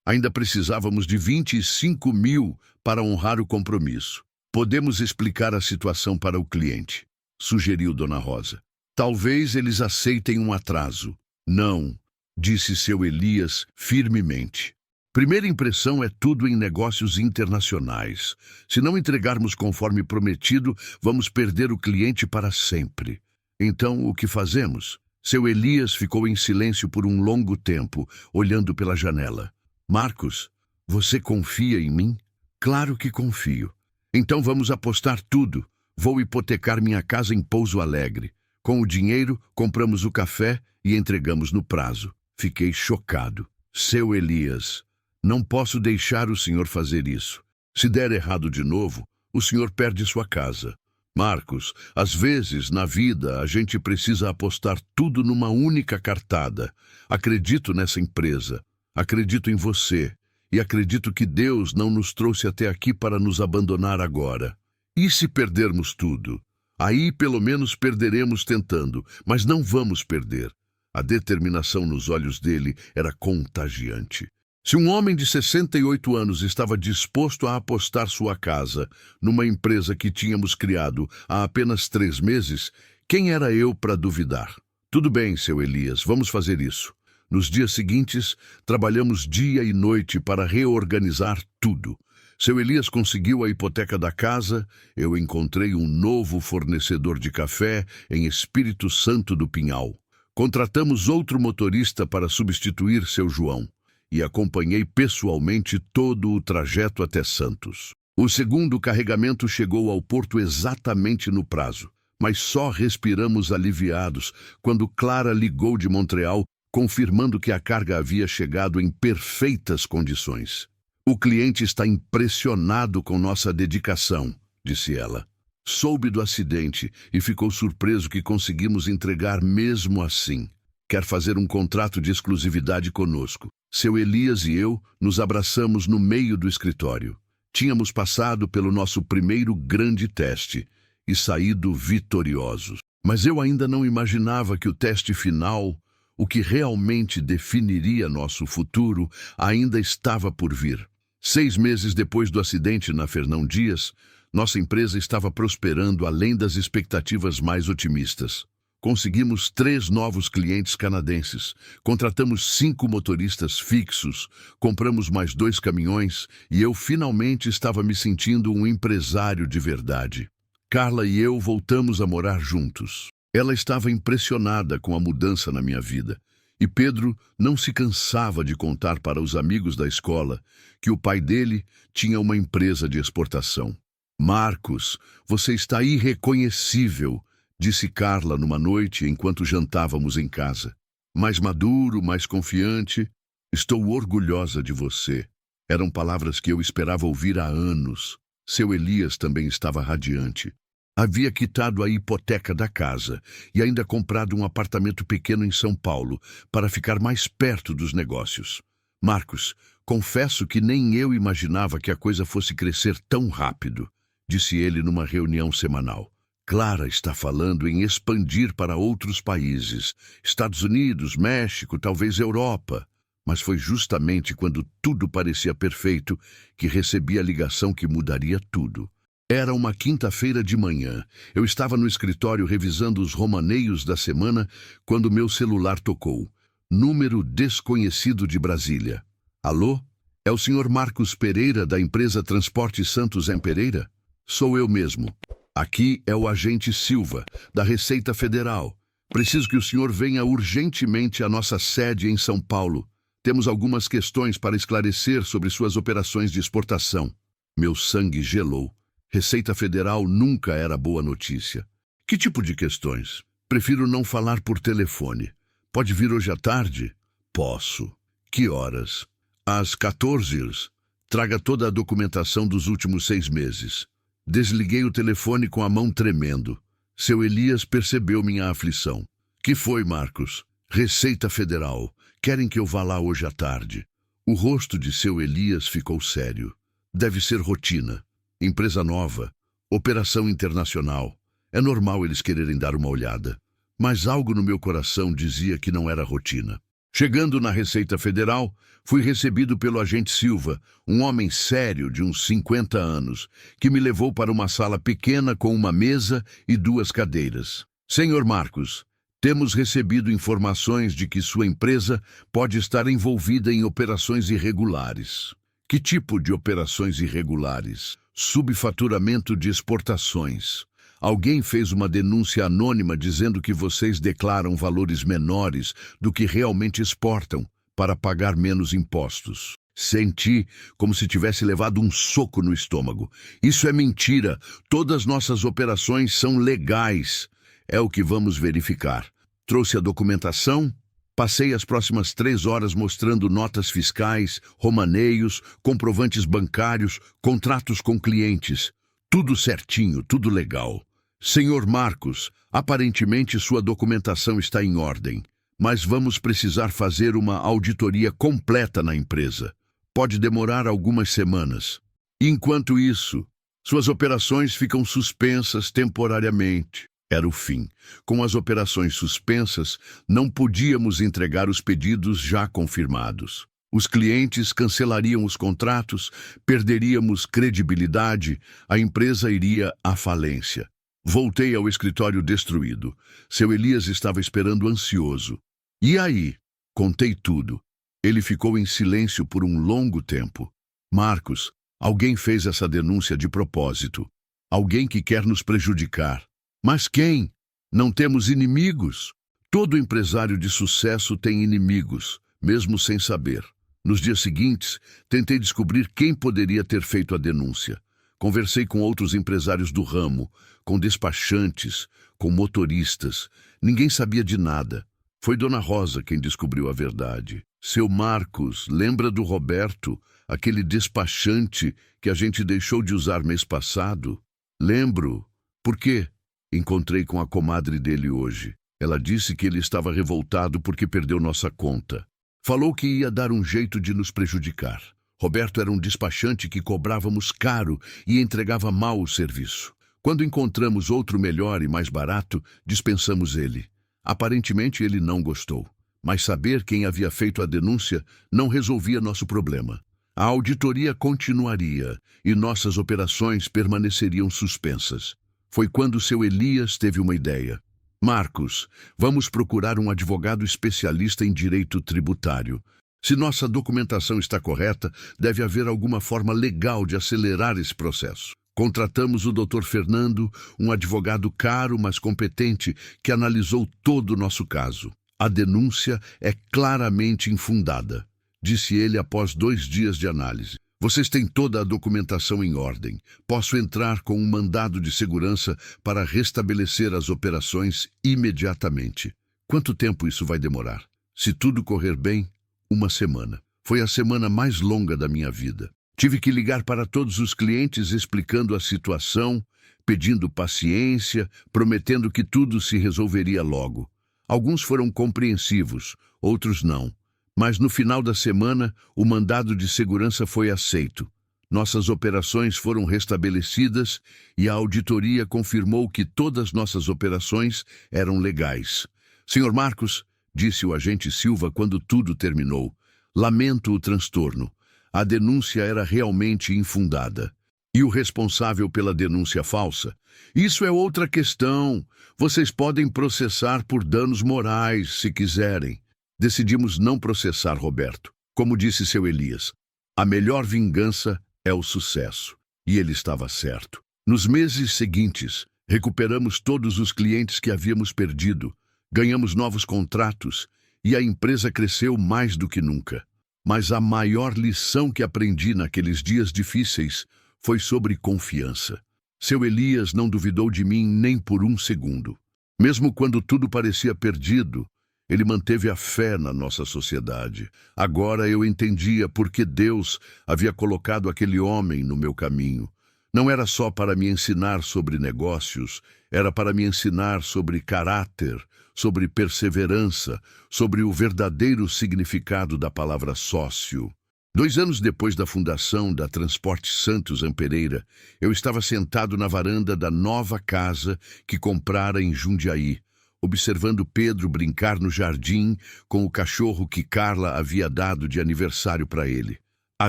Ainda precisávamos de 25 mil para honrar o compromisso. Podemos explicar a situação para o cliente, sugeriu Dona Rosa. Talvez eles aceitem um atraso. Não, disse seu Elias firmemente. Primeira impressão é tudo em negócios internacionais. Se não entregarmos conforme prometido, vamos perder o cliente para sempre. Então, o que fazemos? Seu Elias ficou em silêncio por um longo tempo, olhando pela janela. Marcos, você confia em mim? Claro que confio. Então vamos apostar tudo. Vou hipotecar minha casa em Pouso Alegre. Com o dinheiro, compramos o café e entregamos no prazo. Fiquei chocado. Seu Elias, não posso deixar o senhor fazer isso. Se der errado de novo, o senhor perde sua casa. Marcos, às vezes, na vida, a gente precisa apostar tudo numa única cartada. Acredito nessa empresa. Acredito em você. E acredito que Deus não nos trouxe até aqui para nos abandonar agora. E se perdermos tudo? Aí pelo menos perderemos tentando, mas não vamos perder. A determinação nos olhos dele era contagiante. Se um homem de 68 anos estava disposto a apostar sua casa numa empresa que tínhamos criado há apenas 3 meses, quem era eu para duvidar? Tudo bem, seu Elias, vamos fazer isso. Nos dias seguintes, trabalhamos dia e noite para reorganizar tudo. Seu Elias conseguiu a hipoteca da casa, eu encontrei um novo fornecedor de café em Espírito Santo do Pinhal. Contratamos outro motorista para substituir seu João e acompanhei pessoalmente todo o trajeto até Santos. O segundo carregamento chegou ao porto exatamente no prazo, mas só respiramos aliviados quando Clara ligou de Montreal confirmando que a carga havia chegado em perfeitas condições. O cliente está impressionado com nossa dedicação, disse ela. Soube do acidente e ficou surpreso que conseguimos entregar mesmo assim. Quer fazer um contrato de exclusividade conosco. Seu Elias e eu nos abraçamos no meio do escritório. Tínhamos passado pelo nosso primeiro grande teste e saído vitoriosos. Mas eu ainda não imaginava que o teste final, o que realmente definiria nosso futuro, ainda estava por vir. 6 meses depois do acidente na Fernão Dias, nossa empresa estava prosperando além das expectativas mais otimistas. Conseguimos 3 novos clientes canadenses, contratamos 5 motoristas fixos, compramos mais 2 caminhões e eu finalmente estava me sentindo um empresário de verdade. Carla e eu voltamos a morar juntos. Ela estava impressionada com a mudança na minha vida. E Pedro não se cansava de contar para os amigos da escola que o pai dele tinha uma empresa de exportação. Marcos, você está irreconhecível, disse Carla numa noite enquanto jantávamos em casa. Mais maduro, mais confiante. Estou orgulhosa de você. Eram palavras que eu esperava ouvir há anos. Seu Elias também estava radiante. Havia quitado a hipoteca da casa e ainda comprado um apartamento pequeno em São Paulo para ficar mais perto dos negócios. Marcos, confesso que nem eu imaginava que a coisa fosse crescer tão rápido, disse ele numa reunião semanal. Clara está falando em expandir para outros países, Estados Unidos, México, talvez Europa. Mas foi justamente quando tudo parecia perfeito que recebi a ligação que mudaria tudo. Era uma quinta-feira de manhã. Eu estava no escritório revisando os romaneios da semana quando meu celular tocou. Número desconhecido de Brasília. Alô? É o senhor Marcos Pereira, da empresa Transporte Santos em Pereira? Sou eu mesmo. Aqui é o agente Silva, da Receita Federal. Preciso que o senhor venha urgentemente à nossa sede em São Paulo. Temos algumas questões para esclarecer sobre suas operações de exportação. Meu sangue gelou. Receita Federal nunca era boa notícia. Que tipo de questões? Prefiro não falar por telefone. Pode vir hoje à tarde? Posso. Que horas? Às 14 horas. Traga toda a documentação dos últimos 6 meses. Desliguei o telefone com a mão tremendo. Seu Elias percebeu minha aflição. Que foi, Marcos? Receita Federal. Querem que eu vá lá hoje à tarde. O rosto de seu Elias ficou sério. Deve ser rotina. Empresa nova, operação internacional. É normal eles quererem dar uma olhada. Mas algo no meu coração dizia que não era rotina. Chegando na Receita Federal, fui recebido pelo agente Silva, um homem sério de uns 50 anos, que me levou para uma sala pequena com uma mesa e 2 cadeiras. Senhor Marcos, temos recebido informações de que sua empresa pode estar envolvida em operações irregulares. Que tipo de operações irregulares? Subfaturamento de exportações. Alguém fez uma denúncia anônima dizendo que vocês declaram valores menores do que realmente exportam para pagar menos impostos. Senti como se tivesse levado um soco no estômago. Isso é mentira. Todas nossas operações são legais. É o que vamos verificar. Trouxe a documentação? Passei as próximas 3 horas mostrando notas fiscais, romaneios, comprovantes bancários, contratos com clientes. Tudo certinho, tudo legal. Senhor Marcos, aparentemente sua documentação está em ordem, mas vamos precisar fazer uma auditoria completa na empresa. pode demorar algumas semanas. Enquanto isso, suas operações ficam suspensas temporariamente. Era o fim. Com as operações suspensas, não podíamos entregar os pedidos já confirmados. Os clientes cancelariam os contratos, perderíamos credibilidade, a empresa iria à falência. Voltei ao escritório destruído. Seu Elias estava esperando ansioso. E aí? Contei tudo. Ele ficou em silêncio por um longo tempo. Marcos, alguém fez essa denúncia de propósito. Alguém que quer nos prejudicar. Mas quem? Não temos inimigos. Todo empresário de sucesso tem inimigos, mesmo sem saber. Nos dias seguintes, tentei descobrir quem poderia ter feito a denúncia. Conversei com outros empresários do ramo, com despachantes, com motoristas. Ninguém sabia de nada. Foi Dona Rosa quem descobriu a verdade. Seu Marcos, lembra do Roberto, aquele despachante que a gente deixou de usar mês passado? Lembro. Por quê? Encontrei com a comadre dele hoje. Ela disse que ele estava revoltado porque perdeu nossa conta. Falou que ia dar um jeito de nos prejudicar. Roberto era um despachante que cobrávamos caro e entregava mal o serviço. Quando encontramos outro melhor e mais barato, dispensamos ele. Aparentemente ele não gostou. Mas saber quem havia feito a denúncia não resolvia nosso problema. A auditoria continuaria e nossas operações permaneceriam suspensas. Foi quando seu Elias teve uma ideia. Marcos, vamos procurar um advogado especialista em direito tributário. Se nossa documentação está correta, deve haver alguma forma legal de acelerar esse processo. Contratamos o Dr. Fernando, um advogado caro, mas competente, que analisou todo o nosso caso. A denúncia é claramente infundada, disse ele após 2 dias de análise. Vocês têm toda a documentação em ordem. Posso entrar com um mandado de segurança para restabelecer as operações imediatamente. Quanto tempo isso vai demorar? Se tudo correr bem, 1 semana. Foi a semana mais longa da minha vida. Tive que ligar para todos os clientes explicando a situação, pedindo paciência, prometendo que tudo se resolveria logo. Alguns foram compreensivos, outros não. Mas no final da semana, o mandado de segurança foi aceito. Nossas operações foram restabelecidas e a auditoria confirmou que todas nossas operações eram legais. Senhor Marcos, disse o agente Silva quando tudo terminou, lamento o transtorno. A denúncia era realmente infundada. E o responsável pela denúncia falsa? Isso é outra questão. Vocês podem processar por danos morais, se quiserem. Decidimos não processar Roberto. Como disse seu Elias, a melhor vingança é o sucesso. E ele estava certo. Nos meses seguintes, recuperamos todos os clientes que havíamos perdido, ganhamos novos contratos e a empresa cresceu mais do que nunca. Mas a maior lição que aprendi naqueles dias difíceis foi sobre confiança. Seu Elias não duvidou de mim nem por 1 segundo. Mesmo quando tudo parecia perdido, ele manteve a fé na nossa sociedade. Agora eu entendia por que Deus havia colocado aquele homem no meu caminho. Não era só para me ensinar sobre negócios, era para me ensinar sobre caráter, sobre perseverança, sobre o verdadeiro significado da palavra sócio. 2 anos depois da fundação da Transporte Santos Ampereira, eu estava sentado na varanda da nova casa que comprara em Jundiaí, observando Pedro brincar no jardim com o cachorro que Carla havia dado de aniversário para ele. A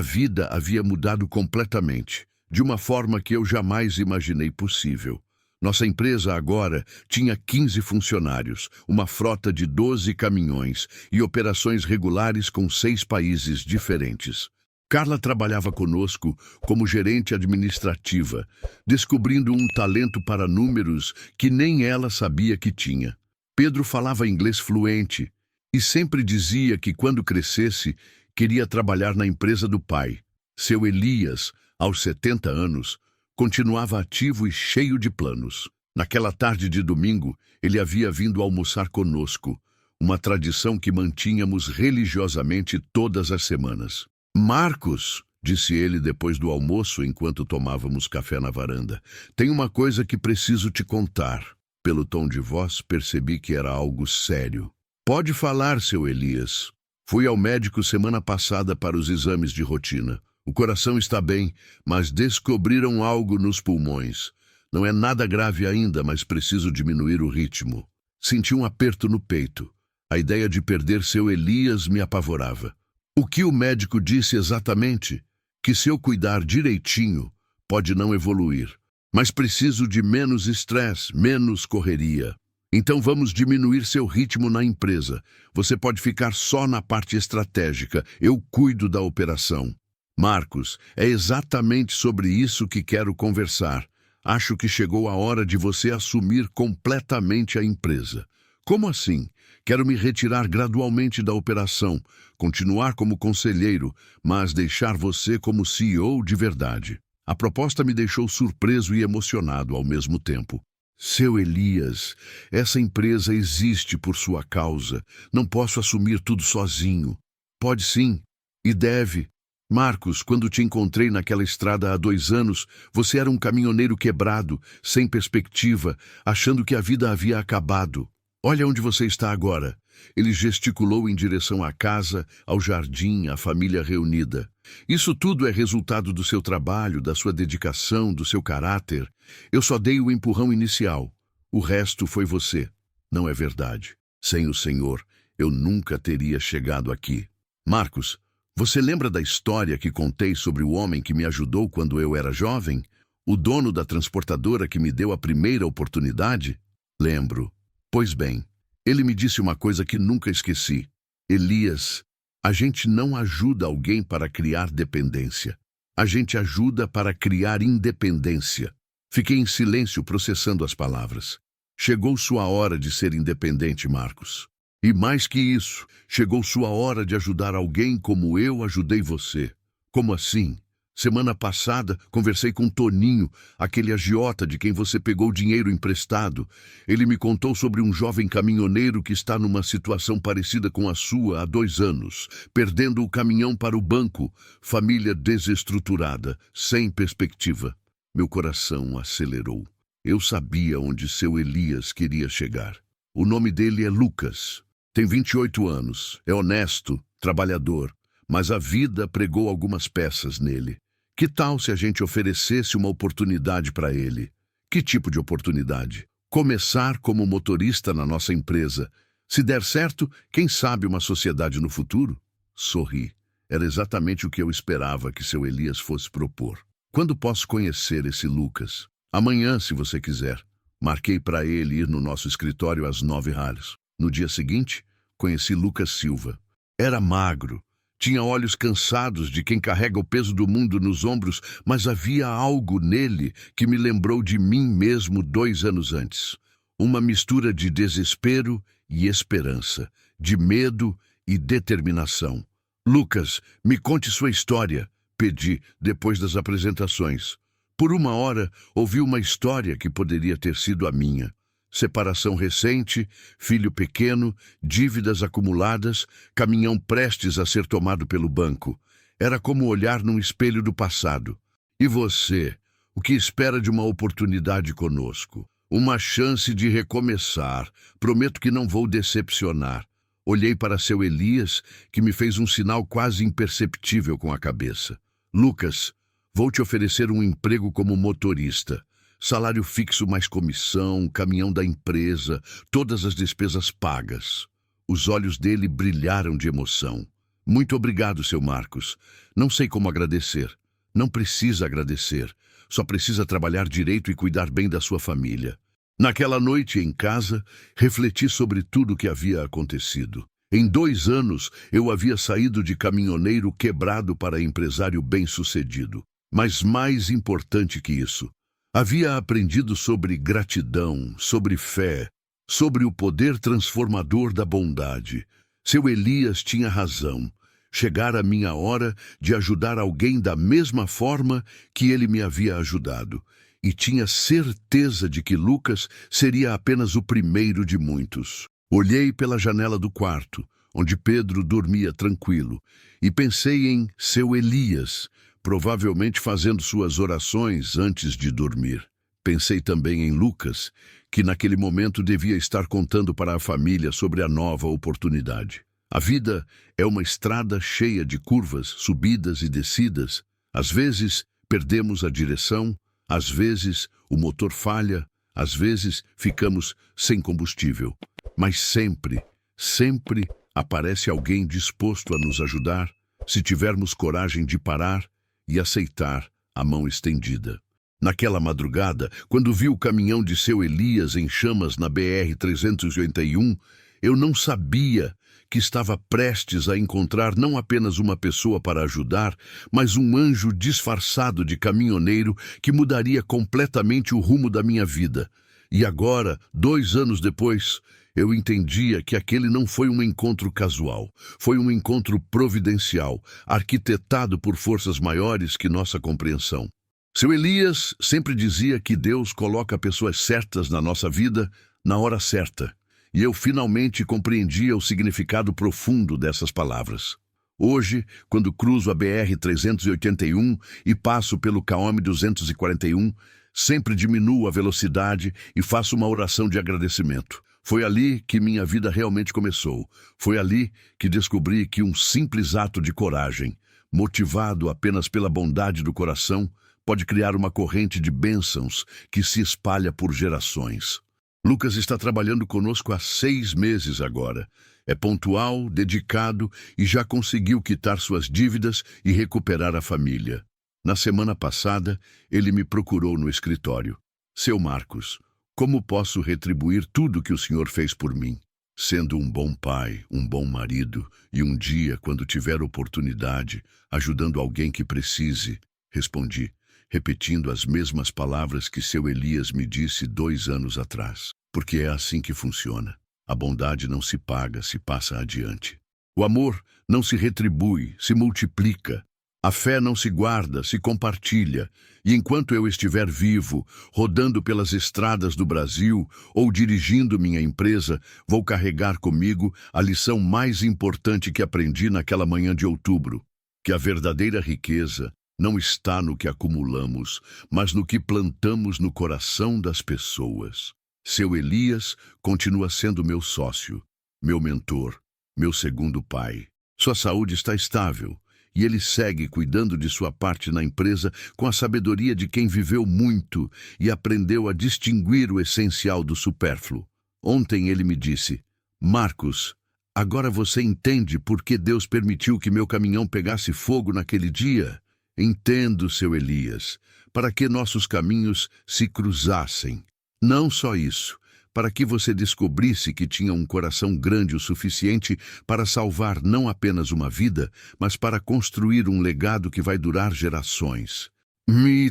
vida havia mudado completamente, de uma forma que eu jamais imaginei possível. Nossa empresa agora tinha 15 funcionários, uma frota de 12 caminhões e operações regulares com 6 países diferentes. Carla trabalhava conosco como gerente administrativa, descobrindo um talento para números que nem ela sabia que tinha. Pedro falava inglês fluente e sempre dizia que quando crescesse queria trabalhar na empresa do pai. Seu Elias, aos 70 anos, continuava ativo e cheio de planos. Naquela tarde de domingo, ele havia vindo almoçar conosco, uma tradição que mantínhamos religiosamente todas as semanas. Marcos, disse ele depois do almoço enquanto tomávamos café na varanda, tem uma coisa que preciso te contar. Pelo tom de voz, percebi que era algo sério. Pode falar, seu Elias. Fui ao médico semana passada para os exames de rotina. O coração está bem, mas descobriram algo nos pulmões. Não é nada grave ainda, mas preciso diminuir o ritmo. Senti um aperto no peito. A ideia de perder seu Elias me apavorava. O que o médico disse exatamente? Que se eu cuidar direitinho, pode não evoluir. Mas preciso de menos estresse, menos correria. Então vamos diminuir seu ritmo na empresa. Você pode ficar só na parte estratégica. Eu cuido da operação. Marcos, é exatamente sobre isso que quero conversar. Acho que chegou a hora de você assumir completamente a empresa. Como assim? Quero me retirar gradualmente da operação, continuar como conselheiro, mas deixar você como CEO de verdade. A proposta me deixou surpreso e emocionado ao mesmo tempo. Seu Elias, essa empresa existe por sua causa. Não posso assumir tudo sozinho. Pode sim, e deve. Marcos, quando te encontrei naquela estrada há 2 anos, você era um caminhoneiro quebrado, sem perspectiva, achando que a vida havia acabado. Olha onde você está agora. Ele gesticulou em direção à casa, ao jardim, à família reunida. Isso tudo é resultado do seu trabalho, da sua dedicação, do seu caráter. Eu só dei o empurrão inicial. O resto foi você. Não é verdade. Sem o Senhor, eu nunca teria chegado aqui. Marcos, você lembra da história que contei sobre o homem que me ajudou quando eu era jovem? O dono da transportadora que me deu a primeira oportunidade? Lembro. Pois bem, ele me disse uma coisa que nunca esqueci. Elias, a gente não ajuda alguém para criar dependência. A gente ajuda para criar independência. Fiquei em silêncio processando as palavras. Chegou sua hora de ser independente, Marcos. E mais que isso, chegou sua hora de ajudar alguém como eu ajudei você. Como assim? Semana passada, conversei com Toninho, aquele agiota de quem você pegou dinheiro emprestado. Ele me contou sobre um jovem caminhoneiro que está numa situação parecida com a sua há 2 anos, perdendo o caminhão para o banco, família desestruturada, sem perspectiva. Meu coração acelerou. Eu sabia onde seu Elias queria chegar. O nome dele é Lucas. Tem 28 anos, é honesto, trabalhador, mas a vida pregou algumas peças nele. Que tal se a gente oferecesse uma oportunidade para ele? Que tipo de oportunidade? Começar como motorista na nossa empresa. Se der certo, quem sabe uma sociedade no futuro? Sorri. Era exatamente o que eu esperava que seu Elias fosse propor. Quando posso conhecer esse Lucas? Amanhã, se você quiser. Marquei para ele ir no nosso escritório às 9h. No dia seguinte, conheci Lucas Silva. Era magro. Tinha olhos cansados de quem carrega o peso do mundo nos ombros, mas havia algo nele que me lembrou de mim mesmo 2 anos antes. Uma mistura de desespero e esperança, de medo e determinação. Lucas, me conte sua história, pedi depois das apresentações. Por 1 hora, ouvi uma história que poderia ter sido a minha. Separação recente, filho pequeno, dívidas acumuladas, caminhão prestes a ser tomado pelo banco. Era como olhar num espelho do passado. E você? O que espera de uma oportunidade conosco? Uma chance de recomeçar. Prometo que não vou decepcionar. Olhei para seu Elias, que me fez um sinal quase imperceptível com a cabeça. Lucas, vou te oferecer um emprego como motorista. Salário fixo mais comissão, caminhão da empresa, todas as despesas pagas. Os olhos dele brilharam de emoção. Muito obrigado, seu Marcos. Não sei como agradecer. Não precisa agradecer. Só precisa trabalhar direito e cuidar bem da sua família. Naquela noite em casa, refleti sobre tudo o que havia acontecido. Em 2 anos, eu havia saído de caminhoneiro quebrado para empresário bem-sucedido. Mas mais importante que isso, havia aprendido sobre gratidão, sobre fé, sobre o poder transformador da bondade. Seu Elias tinha razão. Chegara a minha hora de ajudar alguém da mesma forma que ele me havia ajudado. E tinha certeza de que Lucas seria apenas o primeiro de muitos. Olhei pela janela do quarto, onde Pedro dormia tranquilo, e pensei em seu Elias, provavelmente fazendo suas orações antes de dormir. Pensei também em Lucas, que naquele momento devia estar contando para a família sobre a nova oportunidade. A vida é uma estrada cheia de curvas, subidas e descidas. Às vezes, perdemos a direção, às vezes, o motor falha, às vezes, ficamos sem combustível. Mas sempre, sempre aparece alguém disposto a nos ajudar, se tivermos coragem de parar e aceitar a mão estendida. Naquela madrugada, quando vi o caminhão de seu Elias em chamas na BR-381, eu não sabia que estava prestes a encontrar não apenas uma pessoa para ajudar, mas um anjo disfarçado de caminhoneiro que mudaria completamente o rumo da minha vida. E agora, 2 anos depois, eu entendia que aquele não foi um encontro casual, foi um encontro providencial, arquitetado por forças maiores que nossa compreensão. Seu Elias sempre dizia que Deus coloca pessoas certas na nossa vida na hora certa, e eu finalmente compreendia o significado profundo dessas palavras. Hoje, quando cruzo a BR-381 e passo pelo km 241, sempre diminuo a velocidade e faço uma oração de agradecimento. Foi ali que minha vida realmente começou. Foi ali que descobri que um simples ato de coragem, motivado apenas pela bondade do coração, pode criar uma corrente de bênçãos que se espalha por gerações. Lucas está trabalhando conosco há 6 meses agora. É pontual, dedicado e já conseguiu quitar suas dívidas e recuperar a família. Na semana passada, ele me procurou no escritório. Seu Marcos, como posso retribuir tudo que o senhor fez por mim? Sendo um bom pai, um bom marido e um dia, quando tiver oportunidade, ajudando alguém que precise, respondi, repetindo as mesmas palavras que seu Elias me disse 2 anos atrás. Porque é assim que funciona. A bondade não se paga, se passa adiante. O amor não se retribui, se multiplica. A fé não se guarda, se compartilha. E enquanto eu estiver vivo, rodando pelas estradas do Brasil ou dirigindo minha empresa, vou carregar comigo a lição mais importante que aprendi naquela manhã de outubro, que a verdadeira riqueza não está no que acumulamos, mas no que plantamos no coração das pessoas. Seu Elias continua sendo meu sócio, meu mentor, meu segundo pai. Sua saúde está estável e ele segue cuidando de sua parte na empresa com a sabedoria de quem viveu muito e aprendeu a distinguir o essencial do supérfluo. Ontem ele me disse, Marcos, agora você entende por que Deus permitiu que meu caminhão pegasse fogo naquele dia? Entendo, seu Elias, para que nossos caminhos se cruzassem. Não só isso, para que você descobrisse que tinha um coração grande o suficiente para salvar não apenas uma vida, mas para construir um legado que vai durar gerações.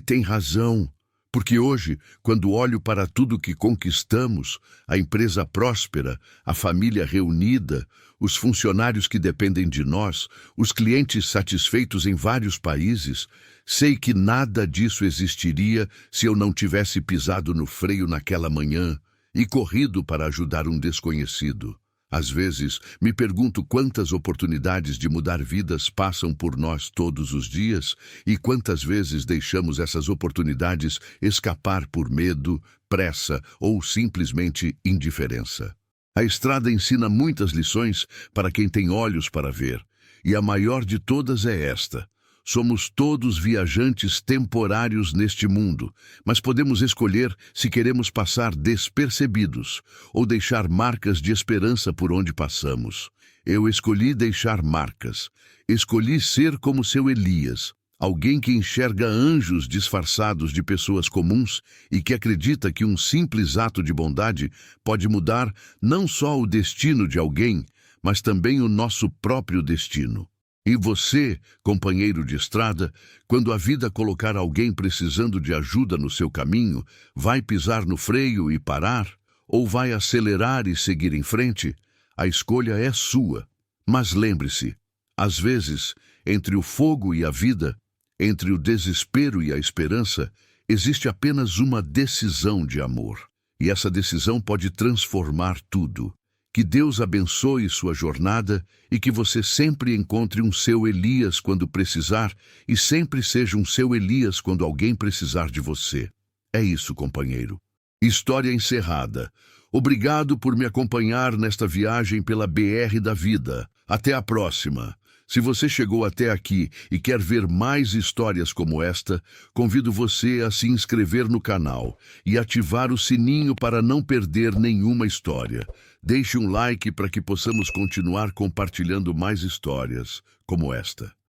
Tem razão, porque hoje, quando olho para tudo que conquistamos, a empresa próspera, a família reunida, os funcionários que dependem de nós, os clientes satisfeitos em vários países, sei que nada disso existiria se eu não tivesse pisado no freio naquela manhã e corrido para ajudar um desconhecido. Às vezes, me pergunto quantas oportunidades de mudar vidas passam por nós todos os dias e quantas vezes deixamos essas oportunidades escapar por medo, pressa ou simplesmente indiferença. A estrada ensina muitas lições para quem tem olhos para ver, e a maior de todas é esta. Somos todos viajantes temporários neste mundo, mas podemos escolher se queremos passar despercebidos ou deixar marcas de esperança por onde passamos. Eu escolhi deixar marcas. Escolhi ser como seu Elias, alguém que enxerga anjos disfarçados de pessoas comuns e que acredita que um simples ato de bondade pode mudar não só o destino de alguém, mas também o nosso próprio destino. E você, companheiro de estrada, quando a vida colocar alguém precisando de ajuda no seu caminho, vai pisar no freio e parar? Ou vai acelerar e seguir em frente? A escolha é sua. Mas lembre-se, às vezes, entre o fogo e a vida, entre o desespero e a esperança, existe apenas uma decisão de amor. E essa decisão pode transformar tudo. Que Deus abençoe sua jornada e que você sempre encontre um seu Elias quando precisar e sempre seja um seu Elias quando alguém precisar de você. É isso, companheiro. História encerrada. Obrigado por me acompanhar nesta viagem pela BR da vida. Até a próxima! Se você chegou até aqui e quer ver mais histórias como esta, convido você a se inscrever no canal e ativar o sininho para não perder nenhuma história. Deixe um like para que possamos continuar compartilhando mais histórias como esta.